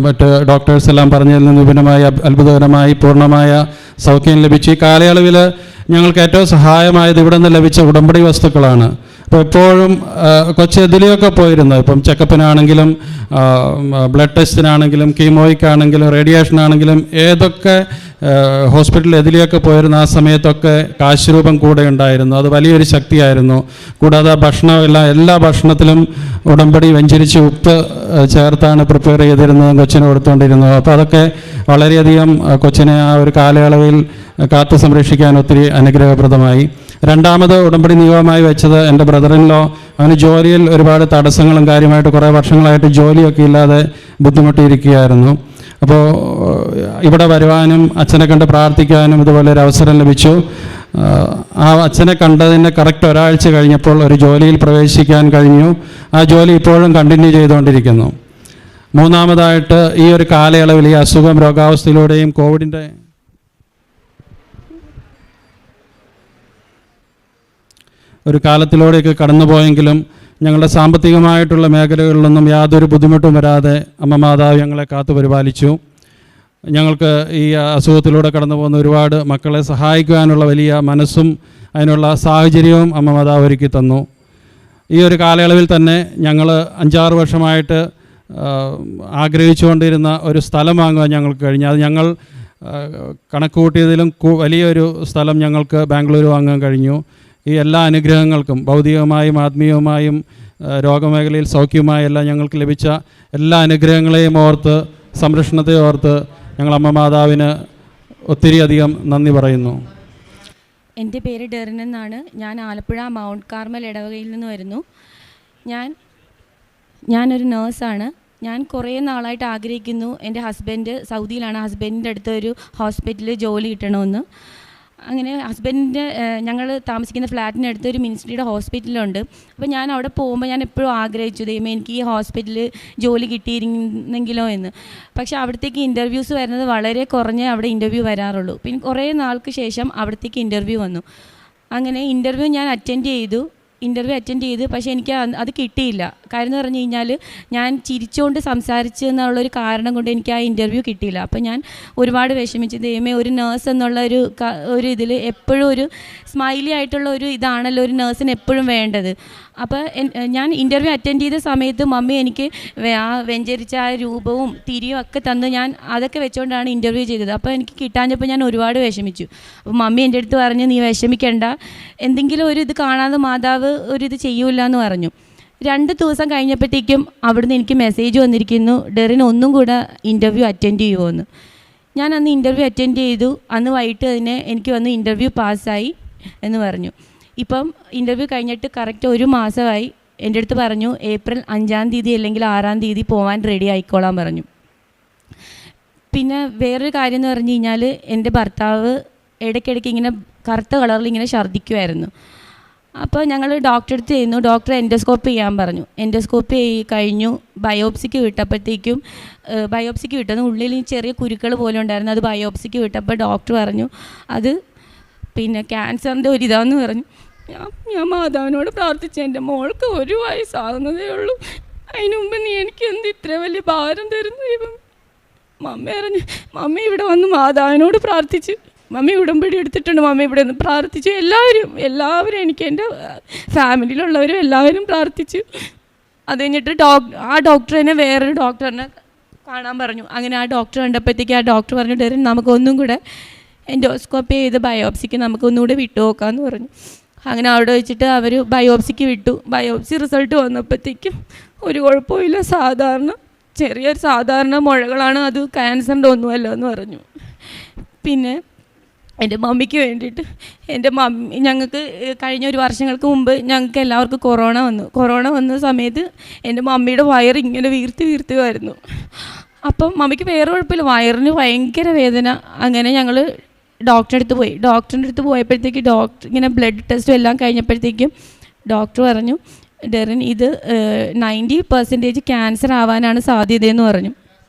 മറ്റ് ഡോക്ടേഴ്സ് എല്ലാം പറഞ്ഞതിൽ നിന്ന് വിഭിന്നമായി അത്ഭുതകരമായി പൂർണ്ണമായ സൗഖ്യം ലഭിച്ചു. ഈ കാലയളവിൽ ഞങ്ങൾക്ക് ഏറ്റവും സഹായമായത് ഇവിടെ നിന്ന് ലഭിച്ച ഉടമ്പടി വസ്തുക്കളാണ്. അപ്പോൾ എപ്പോഴും കൊച്ചു എതിലെയൊക്കെ പോയിരുന്നു. ഇപ്പം ചെക്കപ്പിനാണെങ്കിലും ബ്ലഡ് ടെസ്റ്റിനാണെങ്കിലും കീമോയ്ക്കാണെങ്കിലും റേഡിയേഷനാണെങ്കിലും ഏതൊക്കെ ഹോസ്പിറ്റലിൽ എതിലെയൊക്കെ പോയിരുന്ന ആ സമയത്തൊക്കെ കാശ് രൂപം കൂടെ ഉണ്ടായിരുന്നു. അത് വലിയൊരു ശക്തിയായിരുന്നു. കൂടാതെ ഭക്ഷണമെല്ലാം എല്ലാ ഭക്ഷണത്തിലും ഉടമ്പടി വെഞ്ചരിച്ച് ഉപ്പ് ചേർത്താണ് പ്രിപ്പയർ ചെയ്തിരുന്നതും കൊച്ചിന് കൊടുത്തുകൊണ്ടിരുന്നത്. അപ്പോൾ അതൊക്കെ വളരെയധികം കൊച്ചിനെ ആ ഒരു കാലയളവിൽ കാത്തു സംരക്ഷിക്കാൻ ഒത്തിരി അനുഗ്രഹപ്രദമായി. രണ്ടാമത് ഉടമ്പടി നിയമമായി വെച്ചത് എൻ്റെ ബ്രദറിൻലോ. അവന് ജോലിയിൽ ഒരുപാട് തടസ്സങ്ങളും കാര്യമായിട്ട് കുറേ വർഷങ്ങളായിട്ട് ജോലിയൊക്കെ ഇല്ലാതെ ബുദ്ധിമുട്ടിയിരിക്കുകയായിരുന്നു. അപ്പോൾ ഇവിടെ വരുവാനും അച്ഛനെ കണ്ട് പ്രാർത്ഥിക്കാനും ഇതുപോലെ ഒരു അവസരം ലഭിച്ചു. ആ അച്ഛനെ കണ്ടതിൻ്റെ കറക്റ്റ് ഒരാഴ്ച കഴിഞ്ഞപ്പോൾ ഒരു ജോലിയിൽ പ്രവേശിക്കാൻ കഴിഞ്ഞു. ആ ജോലി ഇപ്പോഴും കണ്ടിന്യൂ ചെയ്തുകൊണ്ടിരിക്കുന്നു. മൂന്നാമതായിട്ട് ഈ ഒരു കാലയളവിൽ ഈ അസുഖം രോഗാവസ്ഥയിലൂടെയും കോവിഡിൻ്റെ ഒരു കാലത്തിലൂടെയൊക്കെ കടന്നുപോയെങ്കിലും ഞങ്ങളുടെ സാമ്പത്തികമായിട്ടുള്ള മേഖലകളിലൊന്നും യാതൊരു ബുദ്ധിമുട്ടും വരാതെ അമ്മ മാതാവ് ഞങ്ങളെ കാത്തു പരിപാലിച്ചു. ഞങ്ങൾക്ക് ഈ അസുഖത്തിലൂടെ കടന്നു പോകുന്ന ഒരുപാട് മക്കളെ സഹായിക്കുവാനുള്ള വലിയ മനസ്സും അതിനുള്ള സാഹചര്യവും അമ്മ മാതാവ് ഒരുക്കി തന്നു. ഈ ഒരു കാലയളവിൽ തന്നെ ഞങ്ങൾ 5-6 വർഷമായിട്ട് ആഗ്രഹിച്ചുകൊണ്ടിരുന്ന ഒരു സ്ഥലം വാങ്ങുവാൻ ഞങ്ങൾക്ക് കഴിഞ്ഞു. അത് ഞങ്ങൾ കണക്ക് കൂട്ടിയതിലും വലിയൊരു സ്ഥലം ഞങ്ങൾക്ക് ബാംഗ്ലൂർ വാങ്ങാൻ കഴിഞ്ഞു. ഈ എല്ലാ അനുഗ്രഹങ്ങൾക്കും ഭൗതികമായും ആത്മീയവുമായും രോഗമേഖലയിൽ സൗഖ്യവുമായി എല്ലാം ഞങ്ങൾക്ക് ലഭിച്ച എല്ലാ അനുഗ്രഹങ്ങളെയും ഓർത്ത് സംരക്ഷണത്തെ ഓർത്ത് ഞങ്ങൾ അമ്മ മാതാവിന് ഒത്തിരി അധികം നന്ദി പറയുന്നു. എൻ്റെ പേര് ഡെറിൻ എന്നാണ്. ഞാൻ ആലപ്പുഴ മൗണ്ട് കാർമൽ ഇടവകയിൽ നിന്ന് വരുന്നു. ഞാനൊരു നേഴ്സാണ്. ഞാൻ കുറേ നാളായിട്ട് ആഗ്രഹിക്കുന്നു എൻ്റെ ഹസ്ബൻഡ് സൗദിയിലാണ്. ഹസ്ബൻഡിൻ്റെ അടുത്ത് ഒരു ഹോസ്പിറ്റലിൽ ജോലി കിട്ടണമെന്ന്. അങ്ങനെ ഹസ്ബൻഡിൻ്റെ ഞങ്ങൾ താമസിക്കുന്ന ഫ്ലാറ്റിനടുത്ത് ഒരു മിനിസ്ട്രിയുടെ ഹോസ്പിറ്റലുണ്ട്. അപ്പോൾ ഞാൻ അവിടെ പോകുമ്പോൾ ഞാൻ എപ്പോഴും ആഗ്രഹിച്ചു, ദൈവമേ എനിക്ക് ഈ ഹോസ്പിറ്റലിൽ ജോലി കിട്ടിയിരുന്നെങ്കിലോ എന്ന്. പക്ഷേ അവിടത്തേക്ക് ഇൻ്റർവ്യൂസ് വരുന്നത് വളരെ കുറഞ്ഞേ അവിടെ ഇൻ്റർവ്യൂ വരാറുള്ളൂ. പിന്നെ കുറേ നാൾക്ക് ശേഷം അവിടത്തേക്ക് ഇൻ്റർവ്യൂ വന്നു. അങ്ങനെ ഇൻ്റർവ്യൂ ഞാൻ അറ്റൻഡ് ചെയ്തു. പക്ഷേ എനിക്ക് അത് കിട്ടിയില്ല. കാര്യം എന്ന് പറഞ്ഞു കഴിഞ്ഞാൽ ഞാൻ ചിരിച്ചുകൊണ്ട് സംസാരിച്ചു എന്നുള്ളൊരു കാരണം കൊണ്ട് എനിക്ക് ആ ഇൻ്റർവ്യൂ കിട്ടിയില്ല. അപ്പോൾ ഞാൻ ഒരുപാട് വിഷമിച്ചു. ദൈവമേ, ഒരു നേഴ്സ് എന്നുള്ള ഒരു ഇതിൽ എപ്പോഴും ഒരു സ്മൈലി ആയിട്ടുള്ള ഒരു ഇതാണല്ലോ ഒരു നേഴ്സിന് എപ്പോഴും വേണ്ടത്. അപ്പോൾ ഞാൻ ഇൻ്റർവ്യൂ അറ്റൻഡ് ചെയ്ത സമയത്ത് മമ്മി എനിക്ക് ആ വെഞ്ചരിച്ച ആ രൂപവും തിരിയും ഒക്കെ തന്ന് ഞാൻ അതൊക്കെ വെച്ചുകൊണ്ടാണ് ഇൻ്റർവ്യൂ ചെയ്തത്. അപ്പോൾ എനിക്ക് കിട്ടാഞ്ഞപ്പോൾ ഞാൻ ഒരുപാട് വിഷമിച്ചു. അപ്പോൾ മമ്മി എൻ്റെ അടുത്ത് പറഞ്ഞു, നീ വിഷമിക്കണ്ട, എന്തെങ്കിലും ഒരു ഇത് കാണാതെ മാതാവ് ഒരിത് ചെയ്യൂല എന്ന് പറഞ്ഞു. 2 ദിവസം കഴിഞ്ഞപ്പോഴത്തേക്കും അവിടുന്ന് എനിക്ക് മെസ്സേജ് വന്നിരിക്കുന്നു, ഡെറിൻ ഒന്നും കൂടെ ഇൻ്റർവ്യൂ അറ്റൻഡ് ചെയ്യുമോ എന്ന്. ഞാൻ അന്ന് ഇൻ്റർവ്യൂ അറ്റൻഡ് ചെയ്തു. അന്ന് വൈകിട്ട് തന്നെ എനിക്ക് വന്ന് ഇൻ്റർവ്യൂ പാസ്സായി എന്ന് പറഞ്ഞു. ഇപ്പം ഇൻ്റർവ്യൂ കഴിഞ്ഞിട്ട് കറക്റ്റ് 1 മാസമായി. എൻ്റെ അടുത്ത് പറഞ്ഞു ഏപ്രിൽ 5-ാം തീയതി അല്ലെങ്കിൽ 6-ാം തീയതി പോകാൻ റെഡി ആയിക്കോളാൻ പറഞ്ഞു. പിന്നെ വേറൊരു കാര്യം എന്ന് പറഞ്ഞു കഴിഞ്ഞാൽ എൻ്റെ ഭർത്താവ് ഇടയ്ക്കിടയ്ക്ക് ഇങ്ങനെ കറുത്ത കളറിൽ ഇങ്ങനെ ഛർദ്ദിക്കുമായിരുന്നു. അപ്പോൾ ഞങ്ങൾ ഡോക്ടറെ അടുത്ത് ചെയ്യുന്നു. ഡോക്ടർ എൻഡോസ്കോപ്പി ചെയ്യാൻ പറഞ്ഞു. എൻഡോസ്കോപ്പി കഴിഞ്ഞു. ബയോപ്സിക്ക് വിട്ടത് ഉള്ളിൽ ചെറിയ കുരുക്കൾ പോലെ ഉണ്ടായിരുന്നു. അത് ബയോപ്സിക്ക് വിട്ടപ്പോൾ ഡോക്ടർ പറഞ്ഞു അത് പിന്നെ ക്യാൻസറിൻ്റെ ഒരിതാന്ന് പറഞ്ഞു. ഞാൻ മാതാവിനോട് പ്രാർത്ഥിച്ചു, എൻ്റെ മോൾക്ക് 1 വയസ്സാകുന്നതേ ഉള്ളൂ, അതിന് മുമ്പ് നീ എനിക്ക് എന്ത് ഇത്ര വലിയ ഭാരം തരുന്നു ദൈവം. മമ്മി ഇവിടെ വന്ന് മാതാവിനോട് പ്രാർത്ഥിച്ചു. മമ്മി ഉടമ്പടി എടുത്തിട്ടുണ്ട്. മമ്മി ഇവിടെ നിന്ന് പ്രാർത്ഥിച്ചു. എല്ലാവരും എനിക്ക് എൻ്റെ ഫാമിലിയിലുള്ളവരും എല്ലാവരും പ്രാർത്ഥിച്ചു. അത് കഴിഞ്ഞിട്ട് ആ ഡോക്ടർ തന്നെ വേറൊരു ഡോക്ടറിനെ കാണാൻ പറഞ്ഞു. അങ്ങനെ ആ ഡോക്ടർ കണ്ടപ്പോഴത്തേക്ക് ആ ഡോക്ടർ പറഞ്ഞു, ഡെറിൻ നമുക്കൊന്നും കൂടെ എൻഡോസ്കോപ്പി ചെയ്ത് ബയോപ്സിക്ക് നമുക്കൊന്നുകൂടെ വിട്ടു നോക്കാമെന്ന് പറഞ്ഞു. അങ്ങനെ അവിടെ വെച്ചിട്ട് അവർ ബയോപ്സിക്ക് വിട്ടു. ബയോപ്സി റിസൾട്ട് വന്നപ്പോഴത്തേക്കും ഒരു കുഴപ്പമില്ല, ചെറിയൊരു സാധാരണ മുഴകളാണ്, അത് ക്യാൻസറിൻ്റെ ഒന്നുമല്ല എന്ന് പറഞ്ഞു. പിന്നെ എൻ്റെ മമ്മിക്ക് വേണ്ടിയിട്ട് ഞങ്ങൾക്ക് കഴിഞ്ഞ 1 വർഷങ്ങൾക്ക് മുമ്പ് ഞങ്ങൾക്ക് എല്ലാവർക്കും കൊറോണ വന്ന സമയത്ത് എൻ്റെ മമ്മിയുടെ വയറ് ഇങ്ങനെ വീർത്തി വരുന്നു. അപ്പം മമ്മിക്ക് വേറെ കുഴപ്പമില്ല, വയറിന് ഭയങ്കര വേദന. അങ്ങനെ ഞങ്ങൾ ഡോക്ടറിൻ്റെ അടുത്ത് പോയപ്പോഴത്തേക്ക് ഡോക്ടർ ഇങ്ങനെ ബ്ലഡ് ടെസ്റ്റും എല്ലാം കഴിഞ്ഞപ്പോഴത്തേക്കും ഡോക്ടർ പറഞ്ഞു, ഡെറിൻ ഇത് 90% ക്യാൻസർ ആവാനാണ് സാധ്യതയെന്ന് പറഞ്ഞു.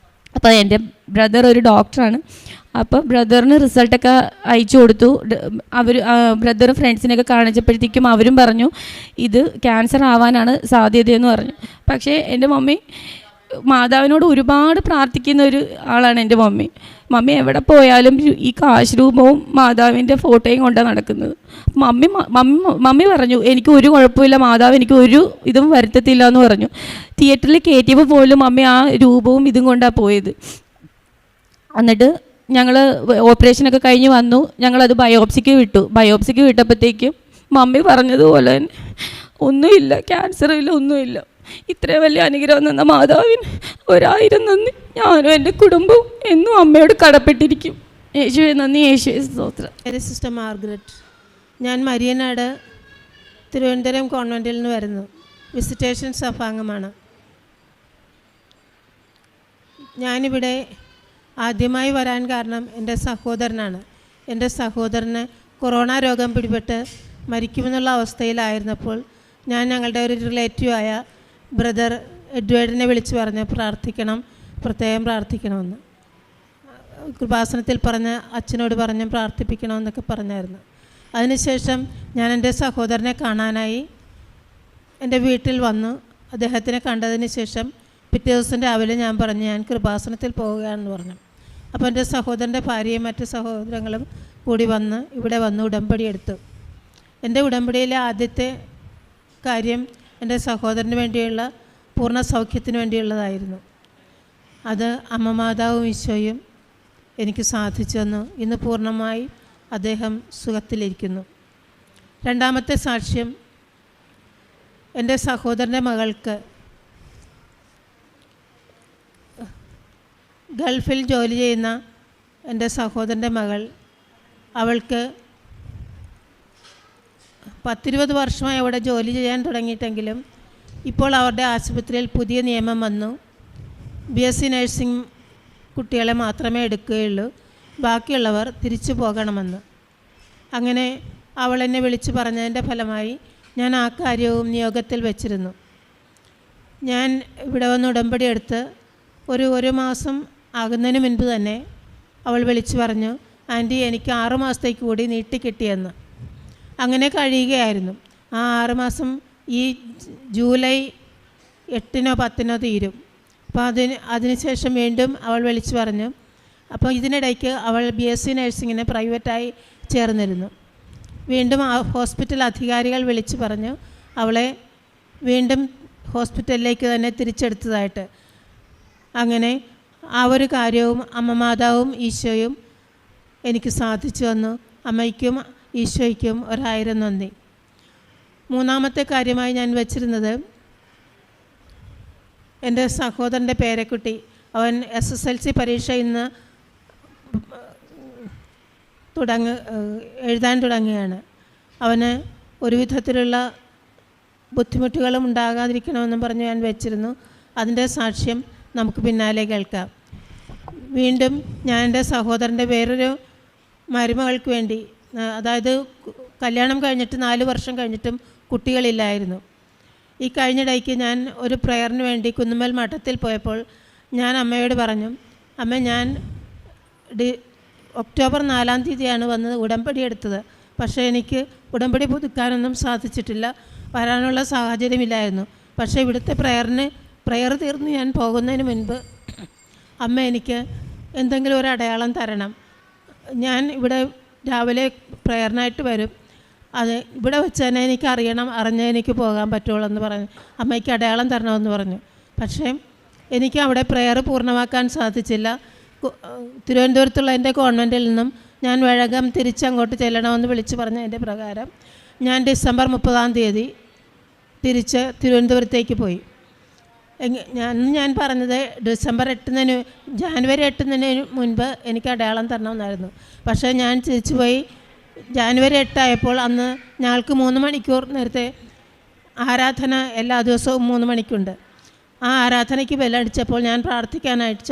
അപ്പോൾ എൻ്റെ ബ്രദർ ഒരു ഡോക്ടറാണ്. അപ്പോൾ ബ്രദറിന് റിസൾട്ടൊക്കെ അയച്ചു കൊടുത്തു. അവർ ബ്രദർ ഫ്രണ്ട്സിനെയൊക്കെ കാണിച്ചപ്പോഴത്തേക്കും അവരും പറഞ്ഞു ഇത് ക്യാൻസർ ആവാനാണ് സാധ്യതയെന്ന് പറഞ്ഞു. പക്ഷേ എൻ്റെ മമ്മി മാതാവിനോട് ഒരുപാട് പ്രാർത്ഥിക്കുന്ന ഒരു ആളാണ് എൻ്റെ മമ്മി. മമ്മി എവിടെ പോയാലും ഈ കാശ് രൂപവും മാതാവിൻ്റെ ഫോട്ടോയും കൊണ്ടാണ് നടക്കുന്നത്. മമ്മി പറഞ്ഞു എനിക്ക് ഒരു കുഴപ്പമില്ല, മാതാവ് എനിക്ക് ഒരു ഇതും വരുത്തത്തില്ല എന്ന് പറഞ്ഞു. തിയേറ്ററിൽ കയറ്റിയപ്പോൾ പോലും മമ്മി ആ രൂപവും ഇതും കൊണ്ടാണ് പോയത്. എന്നിട്ട് ഞങ്ങൾ ഓപ്പറേഷനൊക്കെ കഴിഞ്ഞ് വന്നു. ഞങ്ങളത് ബയോപ്സിക്ക് വിട്ടു. ബയോപ്സിക്ക് വിട്ടപ്പോഴത്തേക്കും മമ്മി പറഞ്ഞതുപോലെ ഒന്നുമില്ല, ക്യാൻസറില്ല, ഒന്നുമില്ല. ഇത്രയും വലിയ അനുഗ്രഹം തന്ന മാതാവിന് 1000 നന്ദി. ഞാനും എൻ്റെ കുടുംബവും എന്നും അമ്മയോട് കടപ്പെട്ടിരിക്കും. യേശുവെ നന്ദി, യേശുവെ സ്തോത്രം. എൻ്റെ സിസ്റ്റർ മാർഗരറ്റ്. ഞാൻ മരിയനാട് തിരുവനന്തപുരം കോൺവെൻറ്റിൽ നിന്ന് വരുന്നു. വിസിറ്റേഷൻ സഭാംഗമാണ്. ഞാനിവിടെ ആദ്യമായി വരാൻ കാരണം എൻ്റെ സഹോദരനാണ്. എൻ്റെ സഹോദരന് കൊറോണ രോഗം പിടിപെട്ട് മരിക്കുമെന്നുള്ള അവസ്ഥയിലായിരുന്നപ്പോൾ ഞാൻ ഞങ്ങളുടെ ഒരു റിലേറ്റീവായ ബ്രദർ എഡ്വേർഡിനെ വിളിച്ച് പറഞ്ഞു പ്രത്യേകം പ്രാർത്ഥിക്കണമെന്ന്. കൃപാസനത്തിൽ പറഞ്ഞ് അച്ഛനോട് പറഞ്ഞ് പ്രാർത്ഥിപ്പിക്കണമെന്നൊക്കെ പറഞ്ഞായിരുന്നു. അതിനുശേഷം ഞാൻ എൻ്റെ സഹോദരനെ കാണാനായി എൻ്റെ വീട്ടിൽ വന്നു. അദ്ദേഹത്തിനെ കണ്ടതിന് ശേഷം പിറ്റേ ദിവസം രാവിലെ ഞാൻ പറഞ്ഞു ഞാൻ കൃപാസനത്തിൽ പോവുകയാണെന്ന് പറഞ്ഞു. അപ്പോൾ എൻ്റെ സഹോദരൻ്റെ ഭാര്യയും മറ്റ് സഹോദരങ്ങളും കൂടി ഇവിടെ വന്ന് ഉടമ്പടി എടുത്തു. എൻ്റെ ഉടമ്പടിയിലെ ആദ്യത്തെ കാര്യം എൻ്റെ സഹോദരന് വേണ്ടിയുള്ള പൂർണ്ണ സൗഖ്യത്തിന് വേണ്ടിയുള്ളതായിരുന്നു. അത് അമ്മ മാതാവും ഈശോയും എനിക്ക് സാധിച്ചു തന്നു. ഇന്ന് പൂർണ്ണമായി അദ്ദേഹം സുഖത്തിലിരിക്കുന്നു. രണ്ടാമത്തെ സാക്ഷ്യം, എൻ്റെ സഹോദരൻ്റെ മകൾക്ക് ഗൾഫിൽ ജോലി ചെയ്യുന്ന എൻ്റെ സഹോദരൻ്റെ മകൾ, അവൾക്ക് 10-20 വർഷമായി അവിടെ ജോലി ചെയ്യാൻ തുടങ്ങിയിട്ടെങ്കിലും ഇപ്പോൾ അവരുടെ ആശുപത്രിയിൽ പുതിയ നിയമം വന്നു. BSc നഴ്സിംഗ് കുട്ടികളെ മാത്രമേ എടുക്കുകയുള്ളൂ, ബാക്കിയുള്ളവർ തിരിച്ചു പോകണമെന്ന്. അങ്ങനെ അവൾ എന്നെ വിളിച്ചു പറഞ്ഞതിൻ്റെ ഫലമായി ഞാൻ ആ കാര്യവും നിയോഗത്തിൽ വെച്ചിരുന്നു. ഞാൻ ഇവിടെ വന്ന് ഉടമ്പടി എടുത്ത് ഒരു മാസം ആകുന്നതിന് മുൻപ് തന്നെ അവൾ വിളിച്ചു പറഞ്ഞു ആൻറ്റി എനിക്ക് 6 മാസത്തേക്ക് കൂടി നീട്ടിക്കിട്ടിയെന്ന്. അങ്ങനെ കഴിയുകയായിരുന്നു. ആ 6 മാസം ഈ ജൂലൈ 8-നോ 10-നോ തീരും. അപ്പോൾ അതിനുശേഷം വീണ്ടും അവൾ വിളിച്ചു പറഞ്ഞു. അപ്പോൾ ഇതിനിടയ്ക്ക് അവൾ BSc നഴ്സിങ്ങിന് പ്രൈവറ്റായി ചേർന്നിരുന്നു. വീണ്ടും ആ ഹോസ്പിറ്റൽ അധികാരികൾ വിളിച്ചു പറഞ്ഞു അവളെ വീണ്ടും ഹോസ്പിറ്റലിലേക്ക് തന്നെ തിരിച്ചെടുത്തതായിട്ട്. അങ്ങനെ ആ ഒരു കാര്യവും അമ്മ മാതാവും ഈശോയും എനിക്ക് സാധിച്ചു തന്നു. അമ്മയ്ക്കും ഈശോയ്ക്കും 1000 നന്ദി. മൂന്നാമത്തെ കാര്യമായി ഞാൻ വച്ചിരുന്നത് എൻ്റെ സഹോദരൻ്റെ പേരക്കുട്ടി. അവൻ SSLC പരീക്ഷ ഇന്ന് എഴുതാൻ തുടങ്ങുകയാണ്. അവന് ഒരു വിധത്തിലുള്ള ബുദ്ധിമുട്ടുകളും ഉണ്ടാകാതിരിക്കണമെന്നും പറഞ്ഞ് ഞാൻ വെച്ചിരുന്നു. അതിൻ്റെ സാക്ഷ്യം നമുക്ക് പിന്നാലെ കേൾക്കാം. വീണ്ടും ഞാൻ എൻ്റെ സഹോദരൻ്റെ വേറൊരു മരുമകൾക്ക് വേണ്ടി, അതായത് കല്യാണം കഴിഞ്ഞിട്ട് 4 വർഷം കഴിഞ്ഞിട്ടും കുട്ടികളില്ലായിരുന്നു. ഈ കഴിഞ്ഞിടയ്ക്ക് ഞാൻ ഒരു പ്രയറിന് വേണ്ടി കുന്നുമ്മൽ മഠത്തിൽ പോയപ്പോൾ ഞാൻ അമ്മയോട് പറഞ്ഞു, അമ്മ ഞാൻ ഒക്ടോബർ 4-ാം തീയതിയാണ് വന്ന് ഉടമ്പടി എടുത്തത്. പക്ഷേ എനിക്ക് ഉടമ്പടി പുതുക്കാനൊന്നും സാധിച്ചിട്ടില്ല, വരാനുള്ള സാഹചര്യമില്ലായിരുന്നു. പക്ഷേ ഇവിടുത്തെ പ്രയർ തീർന്ന് ഞാൻ പോകുന്നതിന് മുൻപ് അമ്മ എനിക്ക് എന്തെങ്കിലും ഒരു അടയാളം തരണം. ഞാൻ ഇവിടെ രാവിലെ പ്രയറിനായിട്ട് വരും, അത് ഇവിടെ വെച്ച് തന്നെ എനിക്ക് അറിഞ്ഞേ എനിക്ക് പോകാൻ പറ്റുള്ളൂ എന്ന് പറഞ്ഞു. അമ്മയ്ക്ക് അടയാളം തരണമെന്ന് പറഞ്ഞു. പക്ഷേ എനിക്ക് അവിടെ പ്രയർ പൂർണ്ണമാക്കാൻ സാധിച്ചില്ല. തിരുവനന്തപുരത്തുള്ള എൻ്റെ കോൺവെൻറ്റിൽ നിന്നും ഞാൻ വേഗം തിരിച്ചങ്ങോട്ട് ചെല്ലണമെന്ന് വിളിച്ചു പറഞ്ഞതിൻ്റെ പ്രകാരം ഞാൻ ഡിസംബർ 30-ാം തീയതി തിരിച്ച് തിരുവനന്തപുരത്തേക്ക് പോയി. ഞാൻ പറഞ്ഞത് ജാനുവരി 8-ന് മുൻപ് എനിക്ക് അടയാളം തരണമെന്നായിരുന്നു. പക്ഷേ ഞാൻ തിരിച്ചു പോയി. ജാനുവരി 8 ആയപ്പോൾ അന്ന് ഞങ്ങൾക്ക് 3 മണിക്കൂർ നേരത്തെ ആരാധന എല്ലാ ദിവസവും 3 മണിക്കുണ്ട്. ആ ആരാധനയ്ക്ക് ബെല്ലടിച്ചപ്പോൾ ഞാൻ പ്രാർത്ഥിക്കാനായിട്ട്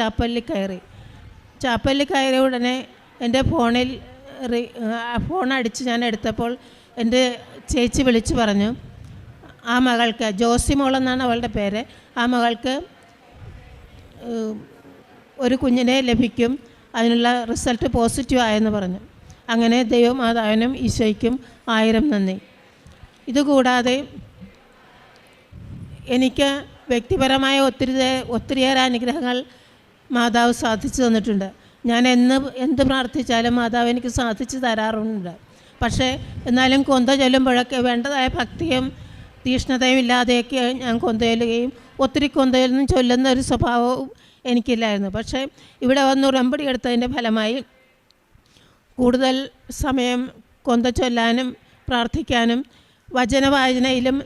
ചാപ്പലിൽ കയറിയ ഉടനെ എൻ്റെ ഫോൺ അടിച്ച് ഞാൻ എടുത്തപ്പോൾ എൻ്റെ ചേച്ചി വിളിച്ചു പറഞ്ഞു ആ മകൾക്ക്, ജോസി മോളെന്നാണ് അവളുടെ പേര്, ആ മകൾക്ക് ഒരു കുഞ്ഞിനെ ലഭിക്കും, അതിനുള്ള റിസൾട്ട് പോസിറ്റീവ് ആയെന്ന് പറഞ്ഞു. അങ്ങനെ ദൈവമാതാവിനും ഈശോയ്ക്കും 1000 നന്ദി. ഇതുകൂടാതെ എനിക്ക് വ്യക്തിപരമായ ഒത്തിരിയേറെ അനുഗ്രഹങ്ങൾ മാതാവ് സാധിച്ചു തന്നിട്ടുണ്ട്. ഞാൻ എന്ത് പ്രാർത്ഥിച്ചാലും മാതാവ് എനിക്ക് സാധിച്ചു തരാറുണ്ട്. പക്ഷേ എന്നാലും കൊന്ത ചൊല്ലുമ്പോഴൊക്കെ വേണ്ടതായ ഭക്തിയും തീഷ്ണതയും ഇല്ലാതെയൊക്കെ ഞാൻ കൊന്ത ചൊല്ലുകയും ഒത്തിരി കൊന്തയൊന്നും ചൊല്ലുന്ന ഒരു സ്വഭാവവും എനിക്കില്ലായിരുന്നു. പക്ഷേ ഇവിടെ വന്ന് ഉടമ്പടി എടുത്തതിൻ്റെ ഫലമായി കൂടുതൽ സമയം കൊന്ത ചൊല്ലാനും പ്രാർത്ഥിക്കാനും വചനവായനയിലും